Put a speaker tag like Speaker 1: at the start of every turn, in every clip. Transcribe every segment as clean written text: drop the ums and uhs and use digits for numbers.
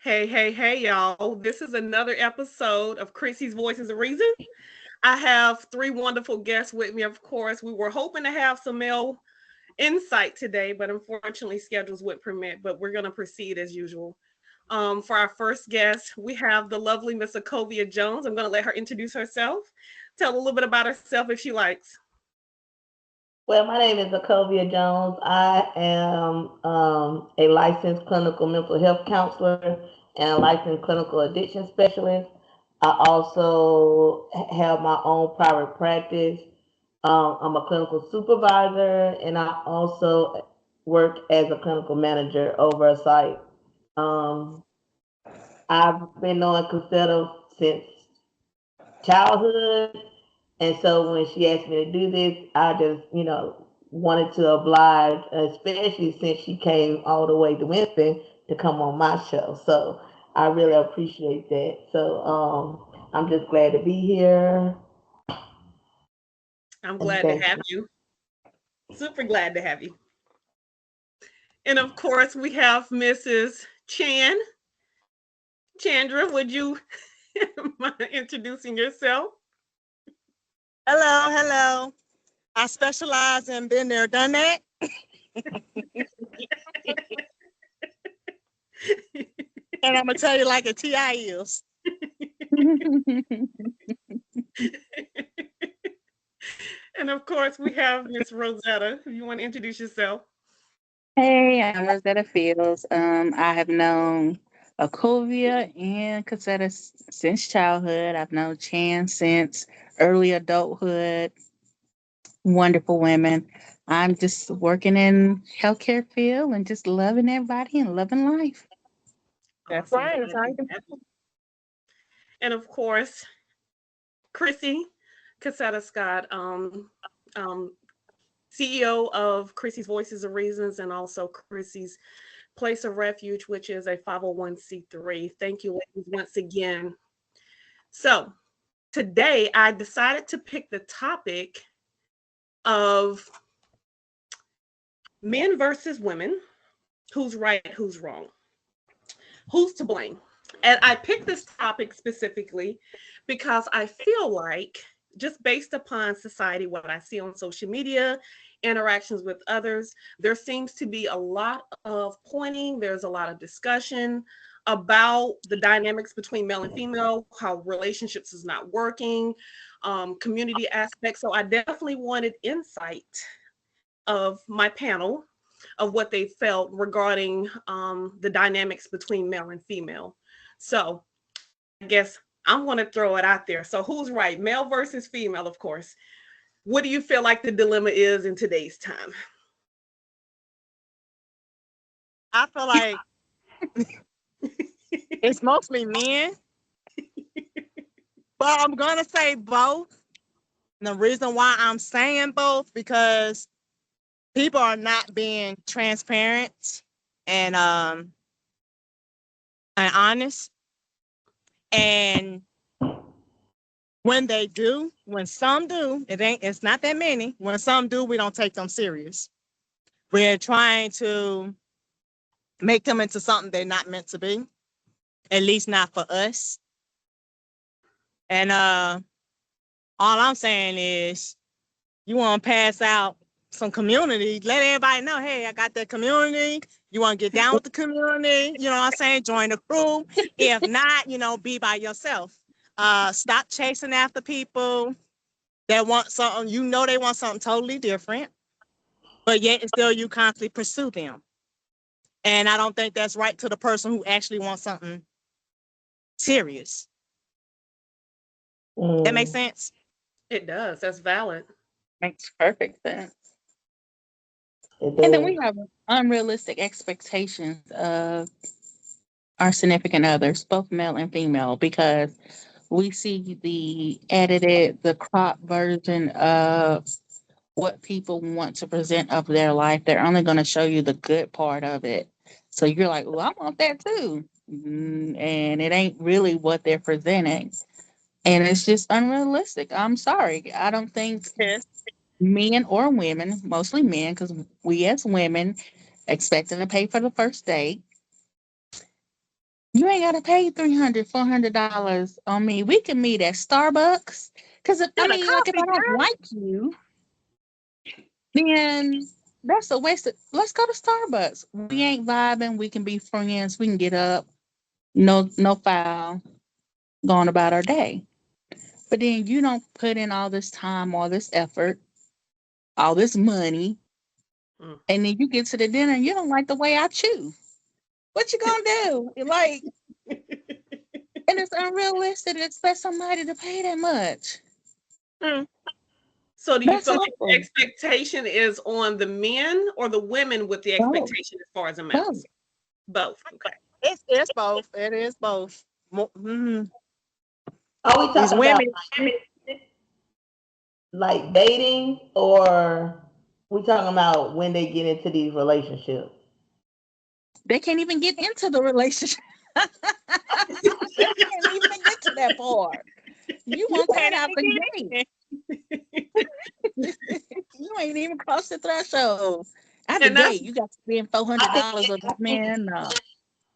Speaker 1: Hey, hey, hey, y'all. This is another episode of Chrissy's Voices of Reason. I have three wonderful guests with me, of course. We were hoping to have some male insight today, but unfortunately, schedules would permit. But we're going to proceed as usual. For our first guest, we have the lovely Miss Akovia Jones. I'm going to let her introduce herself, tell a little bit about herself if she likes.
Speaker 2: Well, my name is Akovia Jones. I am a licensed clinical mental health counselor and a licensed clinical addiction specialist. I also have my own private practice. I'm a clinical supervisor, and I also work as a clinical manager over a site. Um, I've been knowing Casetta since childhood. And so when she asked me to do this, I just, wanted to oblige, especially since she came all the way to Winston to come on my show. So I really appreciate that. So I'm just glad to be here.
Speaker 1: I'm
Speaker 2: And
Speaker 1: glad to
Speaker 2: thank
Speaker 1: have
Speaker 2: you.
Speaker 1: you. Super glad to have you. And of course, we have Mrs. Chan. Chandra, would you mind introducing yourself?
Speaker 3: Hello, hello. I specialize in been there, done that. And I'm gonna tell you like a TI is.
Speaker 1: And of course, we have Miss Rosetta. If you want to introduce yourself.
Speaker 4: Hey, I'm Rosetta Fields. I have known Akovia and Cassetta since childhood. I've known Chan since early adulthood. Wonderful women. I'm just working in healthcare field and just loving everybody and loving life.
Speaker 3: That's
Speaker 1: Awesome.
Speaker 3: right. That's
Speaker 1: Glad to
Speaker 3: right.
Speaker 1: have you. And of course, Chrissy Cassetta Scott, um, CEO of Chrissy's Voices of Reasons and also Chrissy's Place of Refuge, which is a 501c3. Thank you, ladies, once again. So, today I decided to pick the topic of men versus women. Who's right, who's wrong? Who's to blame? And I picked this topic specifically because I feel like, just based upon society, what I see on social media, interactions with others, there seems to be a lot of pointing, there's a lot of discussion about the dynamics between male and female, how relationships is not working, community aspects. So I definitely wanted insight of my panel of what they felt regarding the dynamics between male and female. So I guess I'm going to throw it out there. So who's right, male versus female, of course. What do you feel like the dilemma is in today's time?
Speaker 3: I feel like it's mostly men, but I'm gonna say both. And the reason why I'm saying both because people are not being transparent and um and honest. And when they do, when some do, it's not that many. When some do, we don't take them serious. We're trying to make them into something they're not meant to be, at least not for us. And all I'm saying is you want to pass out some community, let everybody know, hey, I got that community. You want to get down with the community, you know what I'm saying? Join the crew. If not, be by yourself. Stop chasing after people that want something, they want something totally different, but yet and still you constantly pursue them. And I don't think that's right to the person who actually wants something serious. That makes
Speaker 2: Mm,
Speaker 3: sense?
Speaker 1: It does. That's valid.
Speaker 4: Makes perfect sense.
Speaker 2: it
Speaker 4: And then
Speaker 2: does.
Speaker 4: we have unrealistic expectations of our significant others, both male and female, because we see the edited, the crop version of what people want to present of their life. They're only going to show you the good part of it. So you're like, well, I want that too. And it ain't really what they're presenting. And it's just unrealistic. I'm sorry. I don't think
Speaker 3: Yes.
Speaker 4: men or women, mostly men, because we as women expecting to pay for the first date. You ain't gotta pay $300, $400 on me. We can meet at Starbucks. Cause if, I
Speaker 3: Get a
Speaker 4: mean, like if
Speaker 3: coffee,
Speaker 4: I don't
Speaker 3: girl.
Speaker 4: like you, then that's a waste of, let's go to Starbucks. We ain't vibing, we can be friends, we can get up, no foul, going about our day. But then you don't put in all this time, all this effort, all this money,
Speaker 1: Mm.
Speaker 4: and then you get to the dinner and you don't like the way I chew. What you gonna do? Like, and it's unrealistic to expect somebody to pay that much.
Speaker 1: So do you
Speaker 4: That's
Speaker 1: feel like the
Speaker 4: awful.
Speaker 1: expectation is on the men or the women with the
Speaker 4: Both.
Speaker 1: expectation as far as
Speaker 4: Both.
Speaker 1: amounts? Both. Okay.
Speaker 3: It's both. It is both.
Speaker 2: Are we
Speaker 3: These
Speaker 2: talking about
Speaker 3: women,
Speaker 2: like dating, or we talking about when they get into these relationships?
Speaker 4: They can't even get into the relationship. They can't even get to that part. You
Speaker 3: you
Speaker 4: want that
Speaker 3: can't
Speaker 4: out the
Speaker 3: even
Speaker 4: gate.
Speaker 3: get in.
Speaker 4: You ain't even crossed the threshold. At the
Speaker 1: And that's
Speaker 4: gate, you got to spend $400 on this man. No.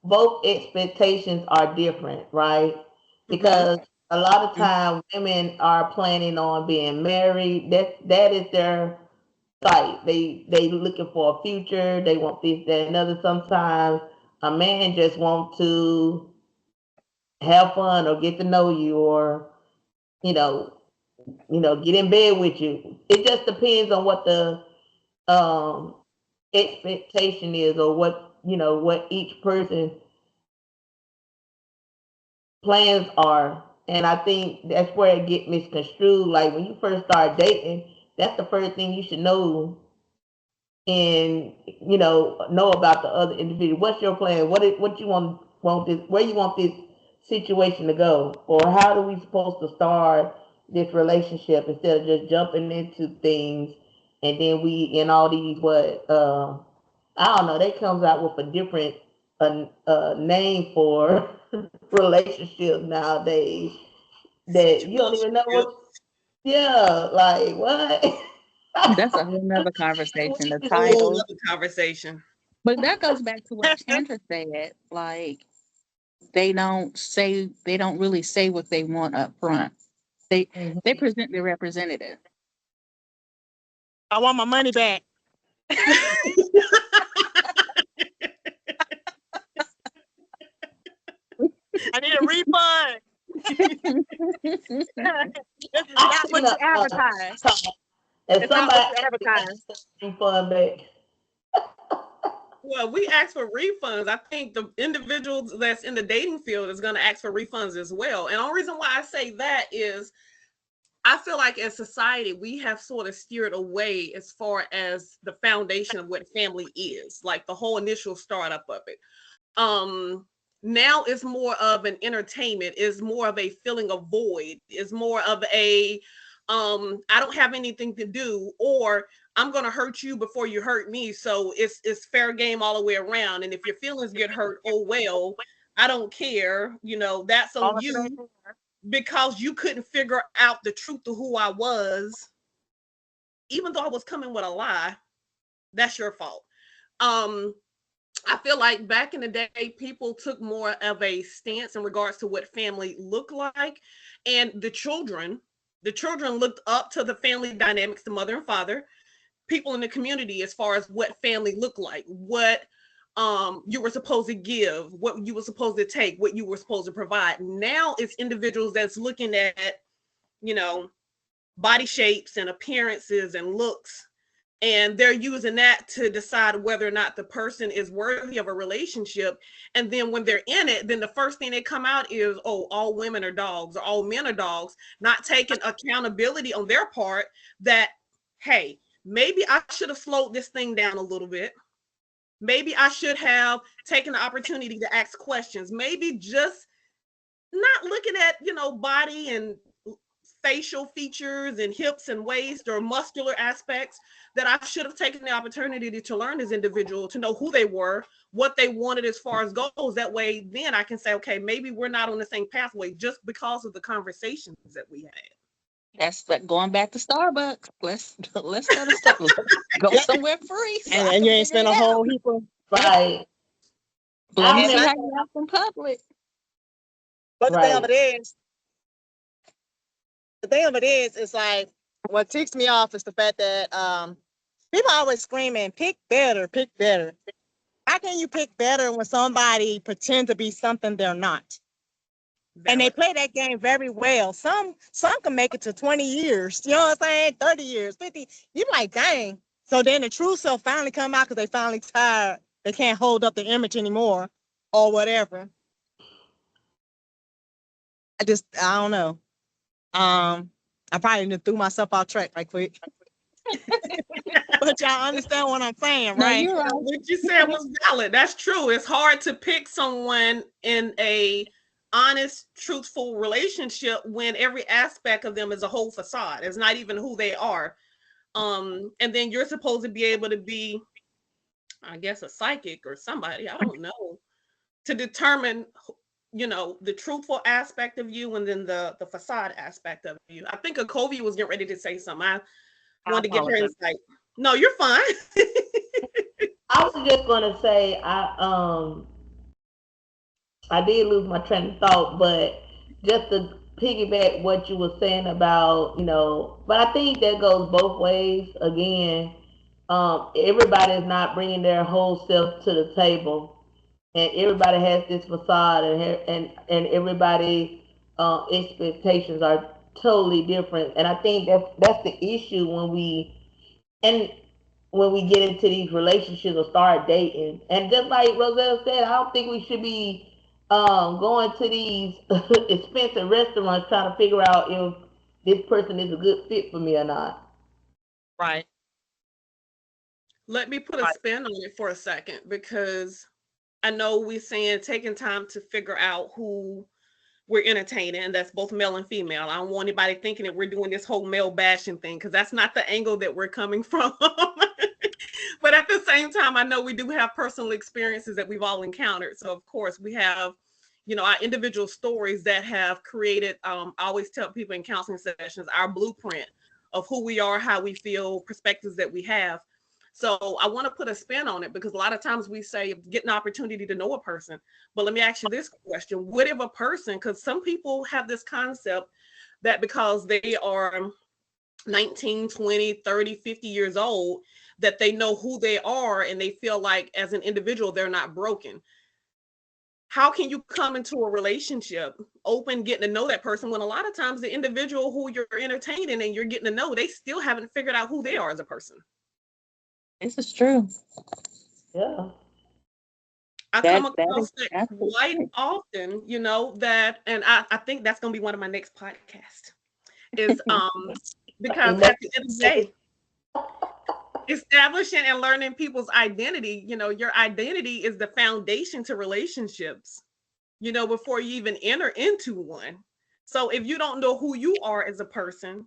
Speaker 2: Both expectations are different, right?
Speaker 1: mhm.
Speaker 2: Because a lot of time women are planning on being married. That is their sight. They looking for a future. They want this, that, and other. Sometimes a man just wants to have fun or get to know you, or you know, get in bed with you. It just depends on what the um expectation is, or what each person plans are. And I think that's where it get misconstrued. Like when you first start dating, that's the first thing you should know, and know about the other individual. What's your plan? What you want this, where you want this situation to go, or how are we supposed to start this relationship, instead of just jumping into things, and then we in all these what I don't know, they comes out with a different name for relationships nowadays, that you don't even know
Speaker 1: Situationship.
Speaker 2: what. Yeah, like what.
Speaker 4: That's a whole nother conversation. The
Speaker 1: Whole
Speaker 4: title.
Speaker 1: nother conversation.
Speaker 4: But that goes back to what Chandra said. Like, they don't really say what they want up front. They
Speaker 2: Mhm.
Speaker 4: they present their representative.
Speaker 3: I want my money back. I need a refund. This is
Speaker 2: I
Speaker 3: not
Speaker 2: seen
Speaker 3: what you advertised.
Speaker 2: and
Speaker 3: It's not what
Speaker 2: somebody
Speaker 3: you advertised.
Speaker 2: fun back.
Speaker 1: Well, we ask for refunds. I think the individuals that's in the dating field is going to ask for refunds as well. And the only reason why I say that is I feel like as society, we have sort of steered away as far as the foundation of what family is, like the whole initial startup of it. Um, Now it's more of an entertainment, is more of a filling a void, is more of a I don't have anything to do, or I'm gonna hurt you before you hurt me. So it's fair game all the way around. And if your feelings get hurt, oh well, I don't care. That's
Speaker 3: All
Speaker 1: on
Speaker 3: of it.
Speaker 1: you because you couldn't figure out the truth of who I was, even though I was coming with a lie. That's your fault. Um, I feel like back in the day, people took more of a stance in regards to what family looked like, and the children looked up to the family dynamics, the mother and father, people in the community, as far as what family looked like, what you were supposed to give, what you were supposed to take, what you were supposed to provide. Now it's individuals that's looking at, you know, body shapes and appearances and looks, and they're using that to decide whether or not the person is worthy of a relationship. And then when they're in it, then the first thing that come out is, oh, all women are dogs or all men are dogs, not taking accountability on their part that, hey, maybe I should have slowed this thing down a little bit. Maybe I should have taken the opportunity to ask questions. Maybe just not looking at, body and facial features and hips and waist or muscular aspects, that I should have taken the opportunity to learn this individual, to know who they were, what they wanted as far as goals. That way, then I can say, okay, maybe we're not on the same pathway just because of the conversations that we had.
Speaker 4: That's like going back to Starbucks. Let's go to Starbucks. Go
Speaker 3: Yep.
Speaker 4: somewhere free so I
Speaker 3: And
Speaker 4: can
Speaker 3: you ain't
Speaker 4: figure
Speaker 3: spend
Speaker 4: it
Speaker 3: a
Speaker 4: out.
Speaker 3: whole heap of
Speaker 2: Right.
Speaker 4: Let me
Speaker 2: I've
Speaker 4: see
Speaker 2: never,
Speaker 4: how you act in public.
Speaker 3: But the thing of
Speaker 2: right.
Speaker 3: it is, it's like what ticks me off is the fact that people always screaming, pick better, pick better. How can you pick better when somebody pretends to be something they're not? And they
Speaker 1: Valid.
Speaker 3: play that game very well. Some can make it to 20 years, you know what I'm saying? 30 years, 50. You like, dang. So then the true self finally come out because they finally tired. They can't hold up the image anymore or whatever. I don't know. I probably just threw myself off track right quick. But y'all understand what I'm saying,
Speaker 4: No,
Speaker 3: right?
Speaker 4: you're right.
Speaker 1: What you said was valid. That's true. It's hard to pick someone in a honest, truthful relationship when every aspect of them is a whole facade. It's not even who they are. And then you're supposed to be able to be, I guess, a psychic or somebody, I don't know, to determine, the truthful aspect of you and then the facade aspect of you. I think Akovia was getting ready to say something. I
Speaker 3: I
Speaker 1: wanted to get her
Speaker 3: apologize.
Speaker 1: insight. No, you're fine.
Speaker 2: I was just gonna say I did lose my train of thought, but just to piggyback what you were saying about, but I think that goes both ways. Again, everybody is not bringing their whole self to the table, and everybody has this facade, and everybody expectations are totally different. And I think that's the issue and when we get into these relationships or start dating. And just like Roselle said, I don't think we should be going to these expensive restaurants trying to figure out if this person is a good fit for me or not.
Speaker 3: Right.
Speaker 1: Let me put a spin on it for a second because I know we're saying taking time to figure out who we're entertaining, and that's both male and female. I don't want anybody thinking that we're doing this whole male bashing thing because that's not the angle that we're coming from. But at the same time, I know we do have personal experiences that we've all encountered. So of course we have, our individual stories that have created, I always tell people in counseling sessions, our blueprint of who we are, how we feel, perspectives that we have. So I want to put a spin on it because a lot of times we say get an opportunity to know a person. But let me ask you this question. What if a person, because some people have this concept that because they are 19, 20, 30, 50 years old, that they know who they are and they feel like as an individual, they're not broken. How can you come into a relationship open, getting to know that person when a lot of times the individual who you're entertaining and you're getting to know, they still haven't figured out who they are as a person?
Speaker 4: This is true.
Speaker 2: Yeah.
Speaker 1: I
Speaker 4: That
Speaker 1: come
Speaker 4: that
Speaker 1: across
Speaker 4: is
Speaker 1: that
Speaker 4: absolutely
Speaker 1: quite
Speaker 4: true.
Speaker 1: often, that, and I think that's going to be one of my next podcasts is because at the end of the day, establishing and learning people's identity, your identity is the foundation to relationships, before you even enter into one. So if you don't know who you are as a person,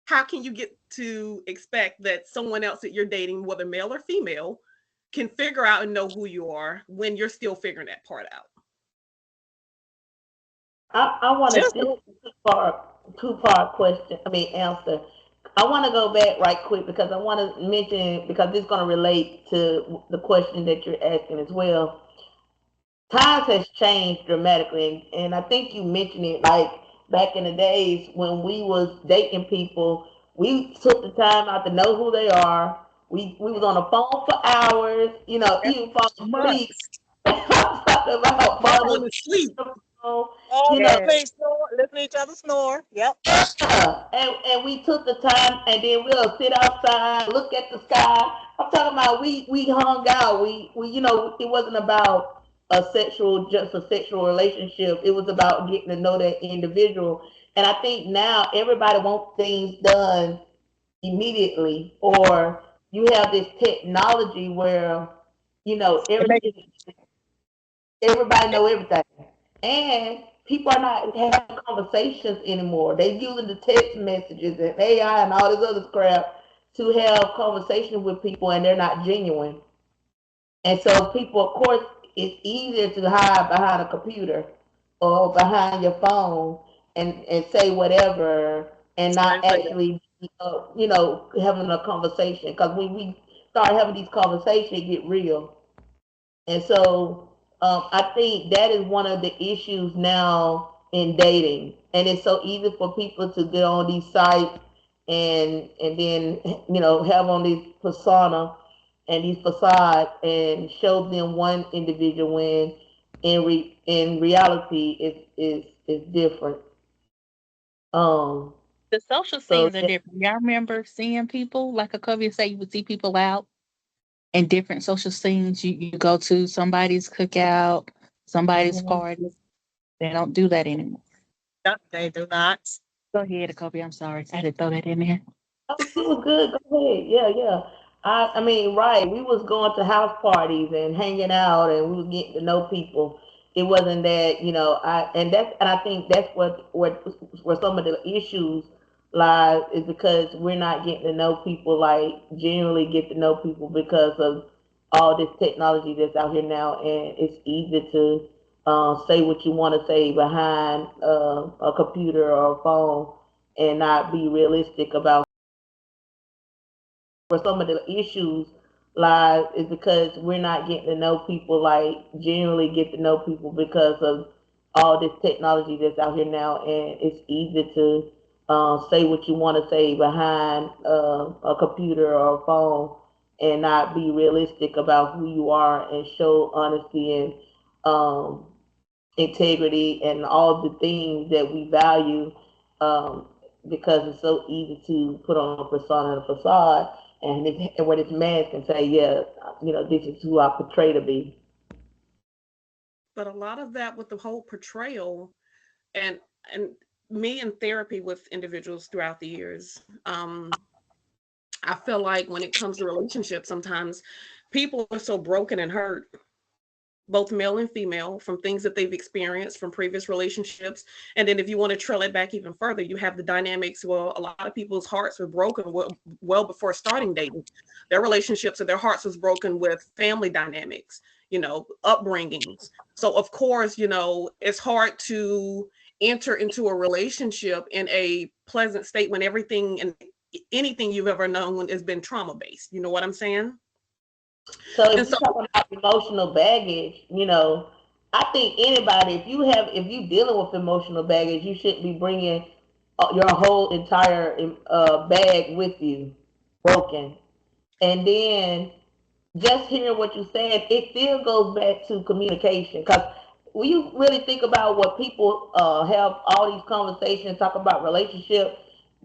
Speaker 1: how can you get to expect that someone else that you're dating, whether male or female, can figure out and know who you are when you're still figuring that part out?
Speaker 2: I want to
Speaker 3: Just
Speaker 2: this two part question. I mean answer. I want to go back right quick because I want to mention because this is going to relate to the question that you're asking as well. Times has changed dramatically, and I think you mentioned it like back in the days when we was dating people, we took the time out to know who they are. We was on the phone for hours, even fall asleep.
Speaker 3: months.
Speaker 2: Talking about falling
Speaker 1: Falling asleep.
Speaker 2: asleep,
Speaker 3: All
Speaker 2: you know,
Speaker 3: listening, snore, listening to each other snore. Yep.
Speaker 2: and we took the time, and then we'll sit outside, look at the sky. I'm talking about we hung out. We it wasn't about just a sexual relationship. It was about getting to know that individual. And I think now everybody wants things done immediately, or you have this technology where
Speaker 3: It make it
Speaker 2: everybody know everything, and people are not having conversations anymore. They're using the text messages and AI and all this other crap to have conversations with people, and they're not genuine. And so people, of course, it's easier to hide behind a computer or behind your phone and say whatever and not actually, having a conversation. Because when we start having these conversations, it get real. And so I think that is one of the issues now in dating, and it's so easy for people to get on these sites and then have on this persona and these facades and show them one individual when in reality is different. Um,
Speaker 4: The social
Speaker 2: so
Speaker 4: scenes are different. Y'all remember seeing people, like Akovia say, you would see people out in different social scenes. You go to somebody's cookout, somebody's
Speaker 2: mhm.
Speaker 4: party. They don't do that anymore.
Speaker 3: No, they do not.
Speaker 4: Go ahead, Akovia. I'm sorry. I had to throw that in there.
Speaker 2: Oh, it was good. Go ahead. Yeah, yeah. I mean, right. We was going to house parties and hanging out, and we was getting to know people. It wasn't that, and I think that's what where some of the issues lies is because we're not getting to know people like genuinely get to know people because of all this technology that's out here now, and it's easy to say what you want to say behind a computer or a phone and not be realistic about where some of the issues lies is because we're not getting to know people like genuinely get to know people because of all this technology that's out here now, and it's easy to say what you want to say behind a computer or a phone and not be realistic about who you are and show honesty and um, integrity and all the things that we value, um, because it's so easy to put on a persona and a facade, and what this man can say, yeah, this is who I portray to be.
Speaker 1: But a lot of that with the whole portrayal and and me in therapy with individuals throughout the years, I feel like when it comes to relationships, sometimes people are so broken and hurt, both male and female, from things that they've experienced from previous relationships. And then if you want to trail it back even further, you have the dynamics. Well, a lot of people's hearts were broken well before starting dating. Their relationships and their hearts was broken with family dynamics, upbringings. So of course, it's hard to enter into a relationship in a pleasant state when everything and anything you've ever known has been trauma based. You know what I'm saying?
Speaker 2: So if
Speaker 1: And
Speaker 2: we
Speaker 1: so
Speaker 2: talk about emotional baggage, I think anybody, if you dealing with emotional baggage, you shouldn't be bringing your whole entire bag with you, broken. And then just hearing what you said, it still goes back to communication. Because when you really think about what people have all these conversations, talk about relationship,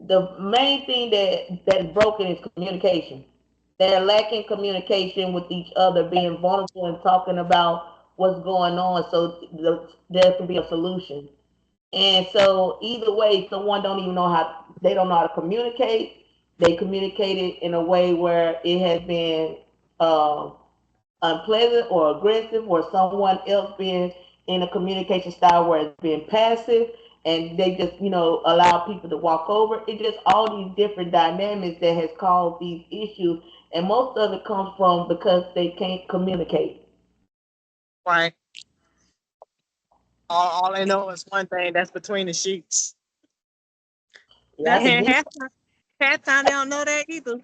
Speaker 2: the main thing that is broken is communication. They're lacking communication with each other, being vulnerable and talking about what's going on, so there can be a solution. And so either way, someone don't even know how they don't know how to communicate. They communicate it in a way where it has been uh, unpleasant or aggressive, or someone else being in a communication style where it's being passive, and they just allow people to walk over. It just all these different dynamics that has caused these issues, and most of it comes from because they can't communicate.
Speaker 3: Right. All I know is one thing that's between the sheets.
Speaker 2: Yeah, I
Speaker 1: that's
Speaker 2: can
Speaker 3: And
Speaker 2: deep.
Speaker 3: half time they don't know that either.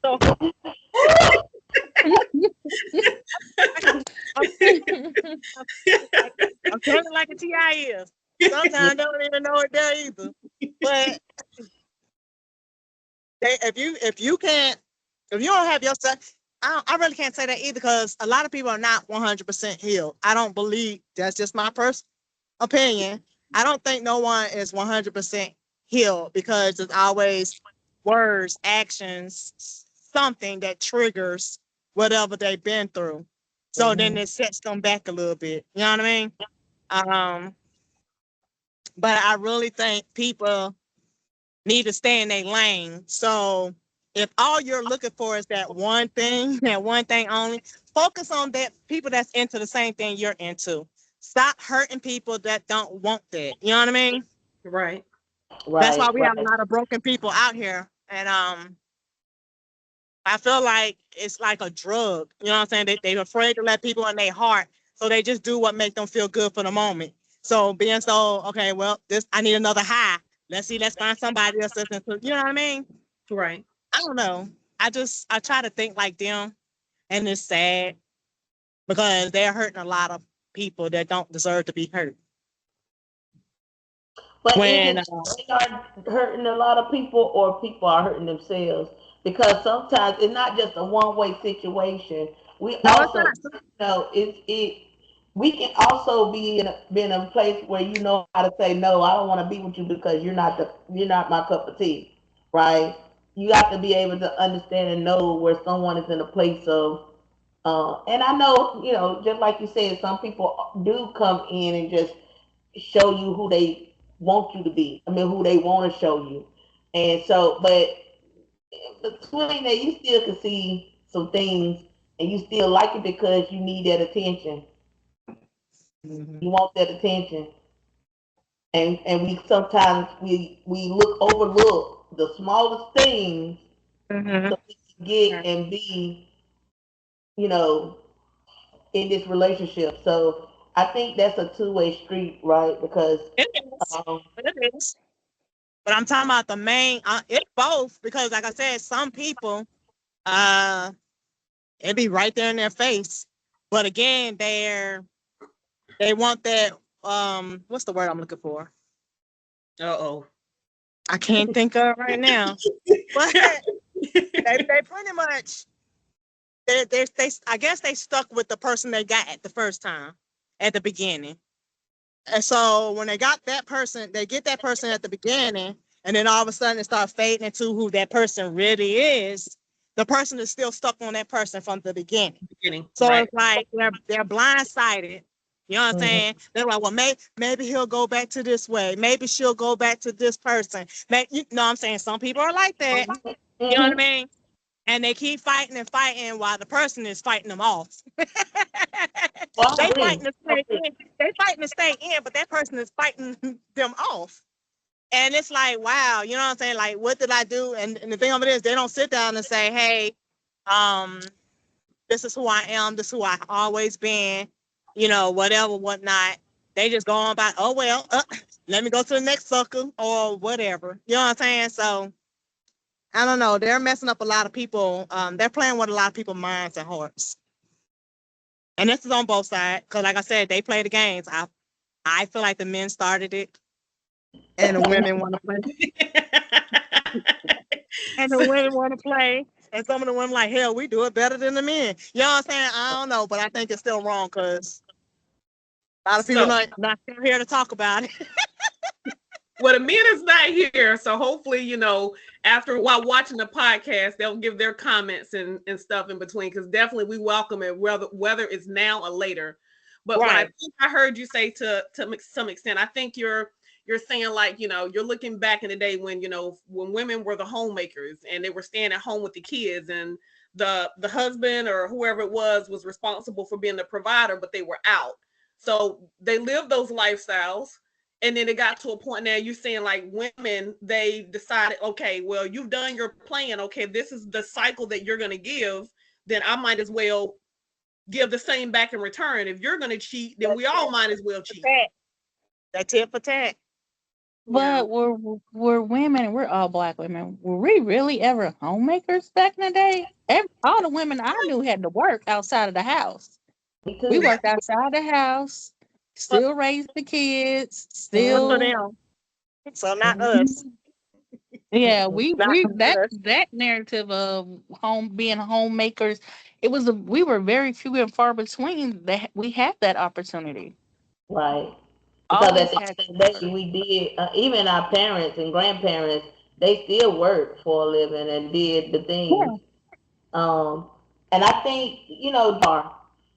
Speaker 3: So I'm telling like a TI is. Sometimes they don't even know it there either. But if you don't have your stuff, I really can't say that either because a lot of people are not 100% healed. I don't believe that's just my personal opinion. I don't think no one is 100% healed because there's always words, actions, something that triggers whatever they've been through. So then
Speaker 2: Mhm.
Speaker 3: it sets them back a little bit. You know what I mean? Um, but I really think people need to stay in their lane. So if all you're looking for is that one thing, that one thing only, focus on that people that's into the same thing you're into. Stop hurting people that don't want that. You know what I mean?
Speaker 1: right.
Speaker 3: That's
Speaker 2: Right,
Speaker 3: why we have a
Speaker 2: right.
Speaker 3: lot of broken people out here. And I feel like it's like a drug. You know what I'm saying? They're afraid to let people in their heart. So they just do what makes them feel good for the moment. So being so, okay, well, I need another high. Let's find somebody else. You know what I mean?
Speaker 1: Right.
Speaker 3: I don't know. I try to think like them, and it's sad because they're hurting a lot of people that don't deserve to be hurt.
Speaker 2: But is
Speaker 3: When
Speaker 2: it they are hurting a lot of people, or people are hurting themselves? Because sometimes it's not just a one-way situation. We
Speaker 3: no, it's
Speaker 2: also,
Speaker 3: not.
Speaker 2: it. We can also be in a place where you know how to say no. I don't want to be with you because you're not my cup of tea, right? You have to be able to understand and know where someone is in a place of. And I know, just like you said, some people do come in and just show you who they want you to be. I mean, who they want to show you. And so, but between that, you still can see some things, and you still like it because you need that attention.
Speaker 3: Mhm.
Speaker 2: You want that attention, and we sometimes we overlook the smallest things
Speaker 3: Mhm.
Speaker 2: so we can get and be, you know, in this relationship. So I think that's a two-way street, right? Because
Speaker 3: It is.
Speaker 2: um,
Speaker 3: It is. But I'm talking about the main. It's both because, like I said, some people, uh, it be right there in their face. But again, they want that. What's the word I'm looking for?
Speaker 1: Uh-oh.
Speaker 3: I can't think of it right now. But they pretty much they I guess they stuck with the person they got at the first time, at the beginning. And so when they got that person, they get that person at the beginning, and then all of a sudden it starts fading into who that person really is. The person is still stuck on that person from the beginning.
Speaker 1: Beginning.
Speaker 3: So
Speaker 1: Right.
Speaker 3: it's like they're blindsided. You know what I'm
Speaker 2: mhm.
Speaker 3: saying? They're like, well, maybe he'll go back to this way. Maybe she'll go back to this person. You know what I'm saying? Some people are like that. You know what I
Speaker 2: Mhm.
Speaker 3: mean? And they keep fighting and fighting while the person is fighting them off.
Speaker 2: Well, I
Speaker 3: They
Speaker 2: agree.
Speaker 3: fighting to
Speaker 2: I
Speaker 3: stay
Speaker 2: agree.
Speaker 3: in. They fighting to stay in, but that person is fighting them off. And it's like, wow, you know what I'm saying? Like, what did I do? And the thing of it is, they don't sit down and say, hey, um, this is who I am. This is who I always been. Whatever, whatnot. They just go on by, oh well, let me go to the next sucker or whatever. You know what I'm saying? So I don't know. They're messing up a lot of people. They're playing with a lot of people's minds and hearts. And this is on both sides. Because like I said, they play the games. I feel like the men started it and the women want to play. And the
Speaker 1: So,
Speaker 3: women want to play. And some of the women like, hell, we do it better than the men. You know what I'm saying? I don't know, but I think it's still wrong because a lot of people
Speaker 1: so
Speaker 3: not still here to talk about it.
Speaker 1: well, the men is not here, so hopefully, after while watching the podcast, they'll give their comments and stuff in between. Because definitely, we welcome it, whether it's now or later. But what I
Speaker 3: Right.
Speaker 1: think I heard you say to some extent, I think you're saying like you're looking back in the day when when women were the homemakers and they were staying at home with the kids and the husband or whoever it was responsible for being the provider, but they were out. So they lived those lifestyles, and then it got to a point now you're saying like women, they decided, okay, well, you've done your plan. Okay, this is the cycle that you're going to give. Then I might as well give the same back in return. If you're going to cheat, then we all might as well cheat.
Speaker 3: That's it for tat.
Speaker 1: Yeah.
Speaker 4: But we're women, we're all black women. Were we really ever homemakers back in the day? All the women I knew had to work outside of the house.
Speaker 2: Me
Speaker 4: We
Speaker 2: too.
Speaker 4: worked outside the house,
Speaker 3: But,
Speaker 4: still raised the kids,
Speaker 3: but for
Speaker 2: Mhm.
Speaker 4: still.
Speaker 3: them. So not us.
Speaker 2: Mhm.
Speaker 4: Yeah,
Speaker 2: Mhm.
Speaker 4: we
Speaker 3: Not
Speaker 4: that
Speaker 3: us.
Speaker 4: that narrative of home being homemakers, we were very few and far between that we had that opportunity.
Speaker 2: Right. Because at
Speaker 4: Always
Speaker 2: the
Speaker 4: had
Speaker 2: end
Speaker 4: to
Speaker 2: of the day,
Speaker 4: work.
Speaker 2: we did, even our parents and grandparents, they still worked for a living and did the things.
Speaker 4: Yeah.
Speaker 2: Um, and I think,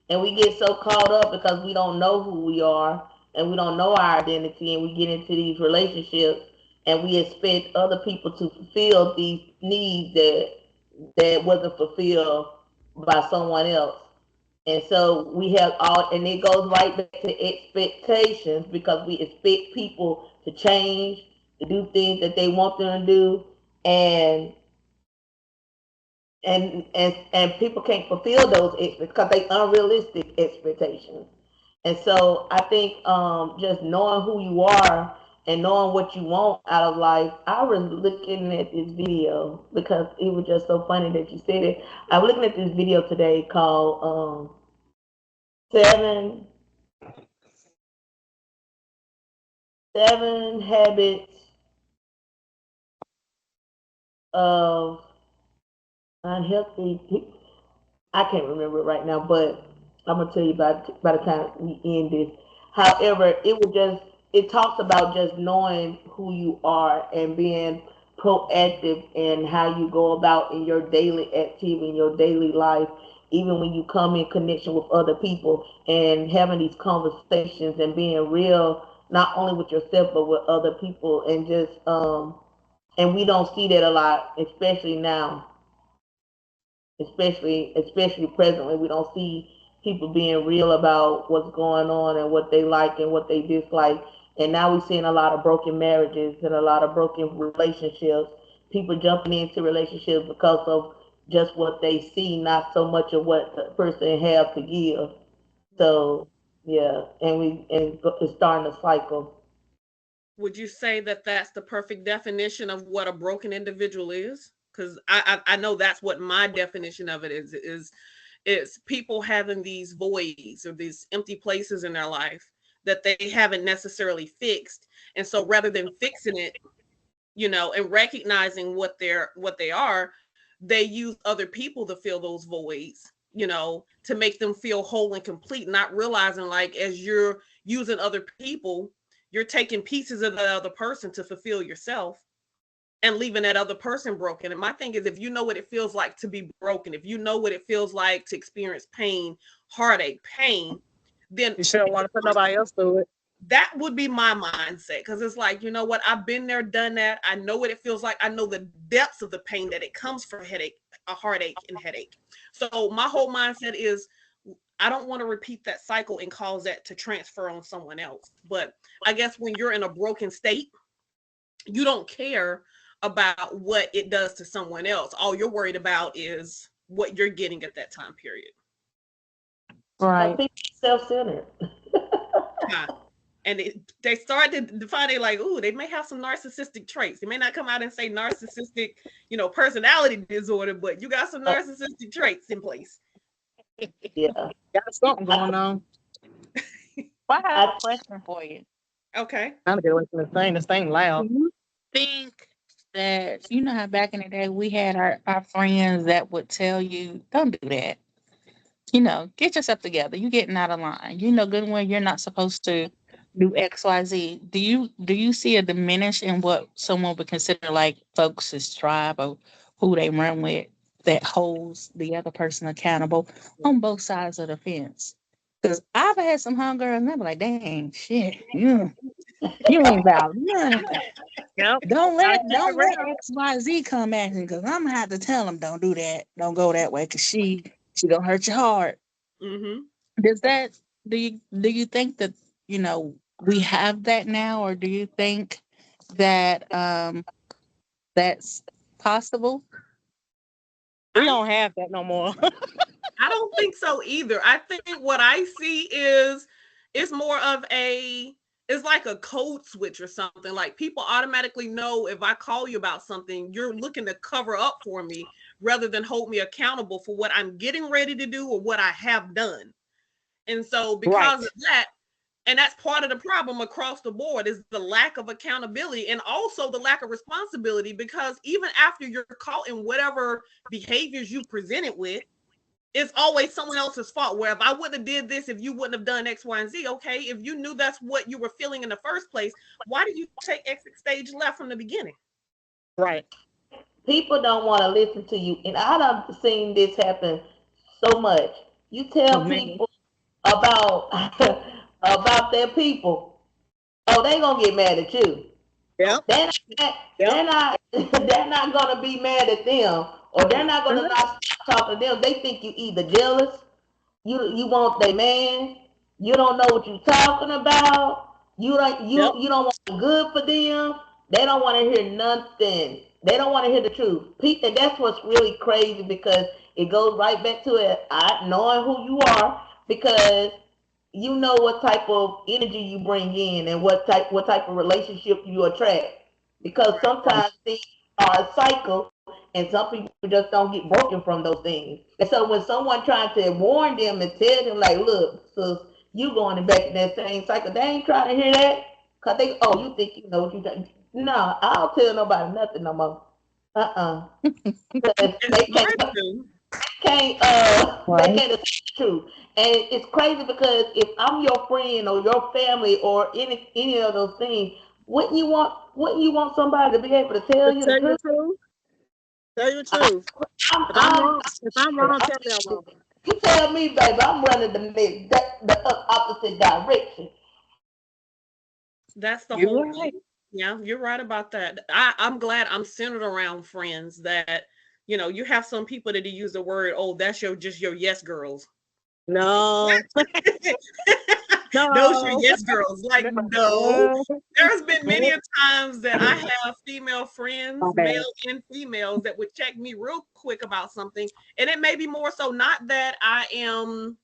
Speaker 2: and we get so caught up because we don't know who we are and we don't know our identity, and we get into these relationships and we expect other people to fulfill these needs that wasn't fulfilled by someone else. And so we have all, and it goes right back to expectations because we expect people to change, to do things that they want them to do, and and people can't fulfill those because they unrealistic expectations. And so I think just knowing who you are and knowing what you want out of life. I was looking at this video because it was just so funny that you said it. I was looking at this video today called Seven Habits of Unhealthy. I can't remember it right now, but I'm gonna tell you by the time we end this. However, it talks about just knowing who you are and being proactive in how you go about in your daily activity, in your daily life, even when you come in connection with other people and having these conversations and being real, not only with yourself but with other people, and just and we don't see that a lot, especially now, especially presently. We don't see people being real about what's going on and what they like and what they dislike. And now we're seeing a lot of broken marriages and a lot of broken relationships. People jumping into relationships because of just what they see, not so much of what the person have to give. So yeah, and it's starting a cycle.
Speaker 1: Would you say that that's the perfect definition of what a broken individual is? Because I know that's what my definition of it is it's people having these voids or these empty places in their life that they haven't necessarily fixed. And so rather than fixing it, and recognizing what they are, they use other people to fill those voids, to make them feel whole and complete, not realizing like as you're using other people, you're taking pieces of the other person to fulfill yourself and leaving that other person broken. And my thing is, if you know what it feels like to be broken, if you know what it feels like to experience pain, heartache, pain, then
Speaker 3: You shouldn't want to put nobody else through it.
Speaker 1: that would be my mindset. Because it's like, you know what, I've been there, done that. I know what it feels like. I know the depths of the pain that it comes from a heartache and headache. So my whole mindset is I don't want to repeat that cycle and cause that to transfer on someone else. But I guess when you're in a broken state, you don't care about what it does to someone else. All you're worried about is what you're getting at that time period.
Speaker 4: Right.
Speaker 2: People self-centered.
Speaker 1: Yeah. And they start to define it like, ooh, they may have some narcissistic traits. They may not come out and say narcissistic, personality disorder, but you got some narcissistic traits in place.
Speaker 2: Yeah.
Speaker 3: Got something going on.
Speaker 4: Well, I have a question for you.
Speaker 1: Okay.
Speaker 3: Trying to get away from this thing. This thing loud.
Speaker 4: Do you think that, how back in the day we had our friends that would tell you, don't do that. Get yourself together. You're getting out of line. You know good and well you're not supposed to do XYZ. Do you see a diminish in what someone would consider like folks' tribe or who they run with that holds the other person accountable on both sides of the fence? Because I've had some homegirls and they're like, dang, shit, you ain't about nothing.
Speaker 3: Yep.
Speaker 4: Don't let XYZ come at me because I'm gonna have to tell them don't do that. Don't go that way because she gonna hurt your heart.
Speaker 1: Mm-hmm.
Speaker 4: Does that do you think that we have that now, or do you think that that's possible?
Speaker 3: We don't have that no more.
Speaker 1: I don't think so either. I think what I see is it's more of it's like a code switch or something. Like people automatically know if I call you about something, you're looking to cover up for me rather than hold me accountable for what I'm getting ready to do or what I have done. And so because
Speaker 3: Right.
Speaker 1: of that, and that's part of the problem across the board is the lack of accountability and also the lack of responsibility, because even after you're caught in whatever behaviors you presented with, it's always someone else's fault. Where if I wouldn't have did this, if you wouldn't have done X, Y, and Z, okay, if you knew that's what you were feeling in the first place, why did you take exit stage left from the beginning?
Speaker 3: Right.
Speaker 2: People don't want to listen to you, and I've seen this happen so much. You
Speaker 3: Oh,
Speaker 2: tell
Speaker 3: man.
Speaker 2: people about about their people, oh, they gonna get mad at you.
Speaker 3: Yep.
Speaker 2: They're not, they're not they're not gonna be mad at them, or they're not gonna not talk to them. They think you either jealous, you want their man, you don't know what you're talking about, you don't want good for them. They don't want to hear nothing. They don't want to hear the truth. And that's what's really crazy, because it goes right back to it. Knowing who you are, because you know what type of energy you bring in and what type of relationship you attract. Because sometimes things are a cycle and some people just don't get broken from those things. And so when someone trying to warn them and tell them like, look, sis, you going back in that same cycle, they ain't trying to hear that. Cause they, oh, you think you know what you done. No, I don't tell nobody nothing no more. Uh-uh. Because
Speaker 1: It's smart to.
Speaker 2: they
Speaker 4: Right.
Speaker 2: can't say the truth. And it's crazy because if I'm your friend or your family or any of those things, wouldn't you want somebody to be able to tell
Speaker 3: To
Speaker 2: you the
Speaker 3: tell you the
Speaker 2: truth?
Speaker 3: truth, tell you the
Speaker 2: I,
Speaker 3: truth.
Speaker 2: I'm,
Speaker 3: If I'm
Speaker 2: I'm,
Speaker 3: wrong, if I'm wrong, tell me I'm wrong.
Speaker 2: you tell me, baby, I'm running the opposite direction.
Speaker 1: That's the
Speaker 4: You're
Speaker 1: whole
Speaker 4: right.
Speaker 1: thing. Yeah, you're right about that. I'm glad I'm centered around friends that, you have some people that use the word, oh, that's just your yes girls.
Speaker 3: No,
Speaker 1: Those your
Speaker 3: no,
Speaker 1: yes girls. Like, no.
Speaker 3: no.
Speaker 1: There's been many a times that I have female friends,
Speaker 4: Okay.
Speaker 1: male and females, that would check me real quick about something. And it may be more so not that I am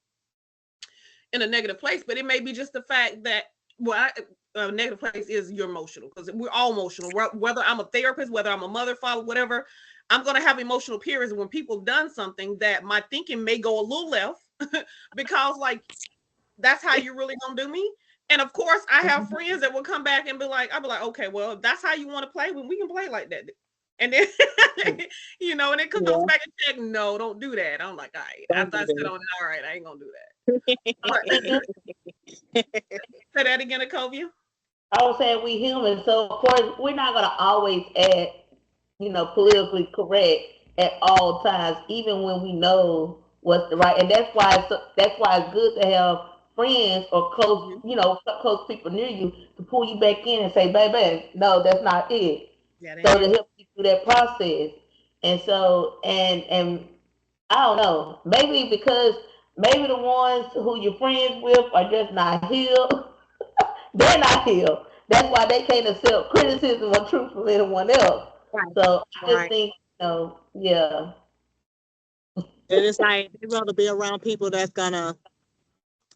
Speaker 1: in a negative place, but it may be just the fact that, well, a negative place is you're emotional, because we're all emotional. Whether I'm a therapist, whether I'm a mother, father, whatever, I'm going to have emotional periods when people have done something that my thinking may go a little left because, like, that's how you really gonna do me. And of course, I have friends that will come back and be like, I'll be like, okay, well, if that's how you want to play, when we can play like that. And then, and it comes
Speaker 3: Yeah,
Speaker 1: back and check, no, don't do that. I'm like, all right.
Speaker 3: don't
Speaker 1: After
Speaker 3: do
Speaker 1: I sit
Speaker 3: that.
Speaker 1: on it, all right, I ain't gonna do that. But say that again, Akovia.
Speaker 2: I was saying we human, so of course we're not gonna always act, politically correct at all times, even when we know what's the right. And that's why it's good to have friends or close,
Speaker 1: Mhm.
Speaker 2: close people near you to pull you back in and say, baby, no, that's not it.
Speaker 1: That
Speaker 2: So
Speaker 1: ain't
Speaker 2: to
Speaker 1: it.
Speaker 2: help you through that process. And so and I don't know, maybe the ones who you're friends with are just not healed. They're not healed. That's why they can't accept criticism or truth from anyone else.
Speaker 3: Right,
Speaker 2: So I just
Speaker 3: right.
Speaker 2: think, yeah,
Speaker 3: And it's like they rather be around people that's gonna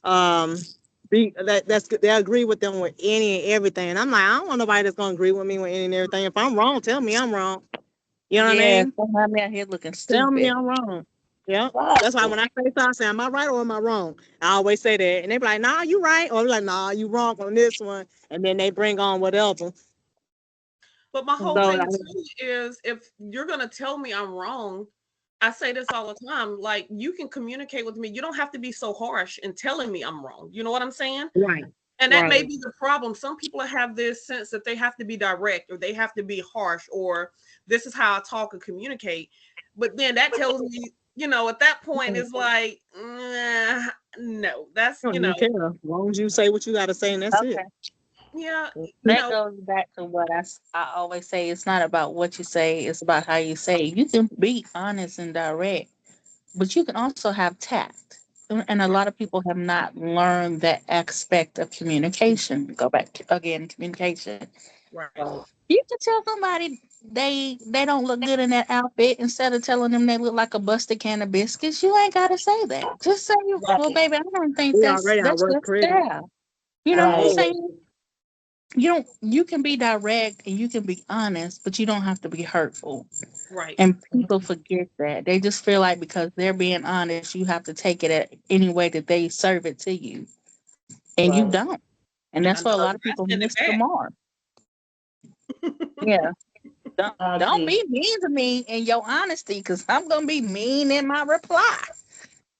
Speaker 3: um they'll agree with them with any and everything. And I'm like, I don't want nobody that's gonna agree with me with any and everything. If I'm wrong, tell me I'm wrong. You know what I
Speaker 4: Yeah,
Speaker 3: mean?
Speaker 4: don't have me out here looking
Speaker 3: Tell me
Speaker 4: stupid.
Speaker 3: I'm wrong. Yeah. That's why
Speaker 2: right.
Speaker 3: when I say something, I say, am I right or am I wrong? I always say that. And they be like, nah, you right. Or be like, nah, you wrong on this one. And then they bring on whatever.
Speaker 1: But my
Speaker 3: So
Speaker 1: whole
Speaker 3: I
Speaker 1: thing
Speaker 3: mean,
Speaker 1: too is, if you're gonna tell me I'm wrong, I say this all the time. Like, you can communicate with me. You don't have to be so harsh in telling me I'm wrong. You know what I'm saying?
Speaker 3: right,
Speaker 1: And that may
Speaker 3: right.
Speaker 1: be the problem. Some people have this sense that they have to be direct, or they have to be harsh, or this is how I talk and communicate. But then that tells me, at that point, it's like, no, that's,
Speaker 3: You don't even care. As long as you say what you gotta say and that's it.
Speaker 4: Okay.
Speaker 1: yeah,
Speaker 4: That goes back to what I always say. It's not about what you say, it's about how you say it. You can be honest and direct, but you can also have tact. And a lot of people have not learned that aspect of communication. Go back to, again, communication.
Speaker 1: right.
Speaker 3: Right.
Speaker 4: You can tell somebody they don't look good in that outfit instead of telling them they look like a busted can of biscuits. You ain't gotta say that. Just say, well,
Speaker 2: Right.
Speaker 4: baby, I don't think
Speaker 3: We
Speaker 4: that's
Speaker 3: already
Speaker 4: that's
Speaker 3: outwork
Speaker 4: your
Speaker 3: pretty.
Speaker 4: style. You know what I'm
Speaker 2: Right.
Speaker 3: Always.
Speaker 4: saying? You can be direct and you can be honest, but you don't have to be hurtful.
Speaker 1: Right.
Speaker 4: And people forget that. They just feel like because they're being honest, you have to take it at any way that they serve it to you. And you
Speaker 2: Right.
Speaker 4: don't. And
Speaker 1: I
Speaker 4: that's where a
Speaker 1: know.
Speaker 4: lot of
Speaker 1: I
Speaker 4: people
Speaker 1: send it
Speaker 4: miss the
Speaker 1: back.
Speaker 4: mark. Yeah.
Speaker 2: I
Speaker 4: Don't
Speaker 2: agree.
Speaker 4: be mean to me in your honesty, because I'm gonna be mean in my reply.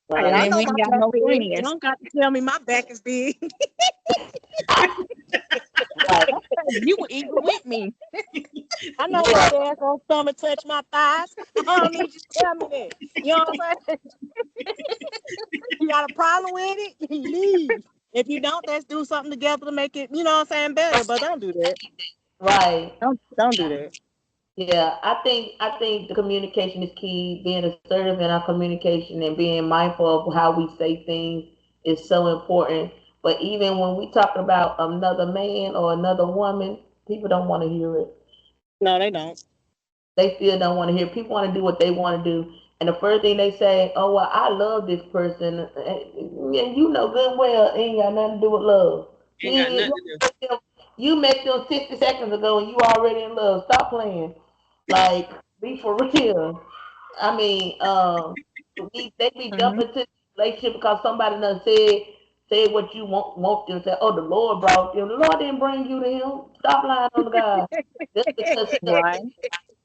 Speaker 3: Right.
Speaker 4: And
Speaker 3: I
Speaker 2: Right.
Speaker 4: then
Speaker 3: know
Speaker 4: we
Speaker 3: my
Speaker 4: ain't got
Speaker 3: back
Speaker 4: no
Speaker 3: big. You
Speaker 4: friends.
Speaker 3: don't got to tell me my back is big.
Speaker 2: Right.
Speaker 4: You were even with me.
Speaker 3: I know my
Speaker 2: Yeah.
Speaker 3: dad gonna come and touch my thighs. I don't need you to tell me that. You know what I'm saying? You got a problem with it? Leave. If you don't, let's do something together to make it, you know what I'm saying, better. But don't do that.
Speaker 2: Right.
Speaker 3: Don't do that.
Speaker 2: Yeah. I think the communication is key. Being assertive in our communication and being mindful of how we say things is so important. But even when we talk about another man or another woman, people don't want to hear it.
Speaker 3: No, they don't.
Speaker 2: They still don't want to hear. People want to do what they want to do, and the first thing they say, oh well, I love this person, and you know good well it ain't got nothing to do with love.
Speaker 1: Ain't got nothing to do.
Speaker 2: You met them 60 seconds ago and you already in love. Stop playing. Like, be for real. I mean, they be
Speaker 4: Mhm.
Speaker 2: jumping to the relationship because somebody done said what you want them to say. Oh, the Lord brought them. The Lord didn't bring you to him. Stop lying on the God. Just because he done,
Speaker 4: Right.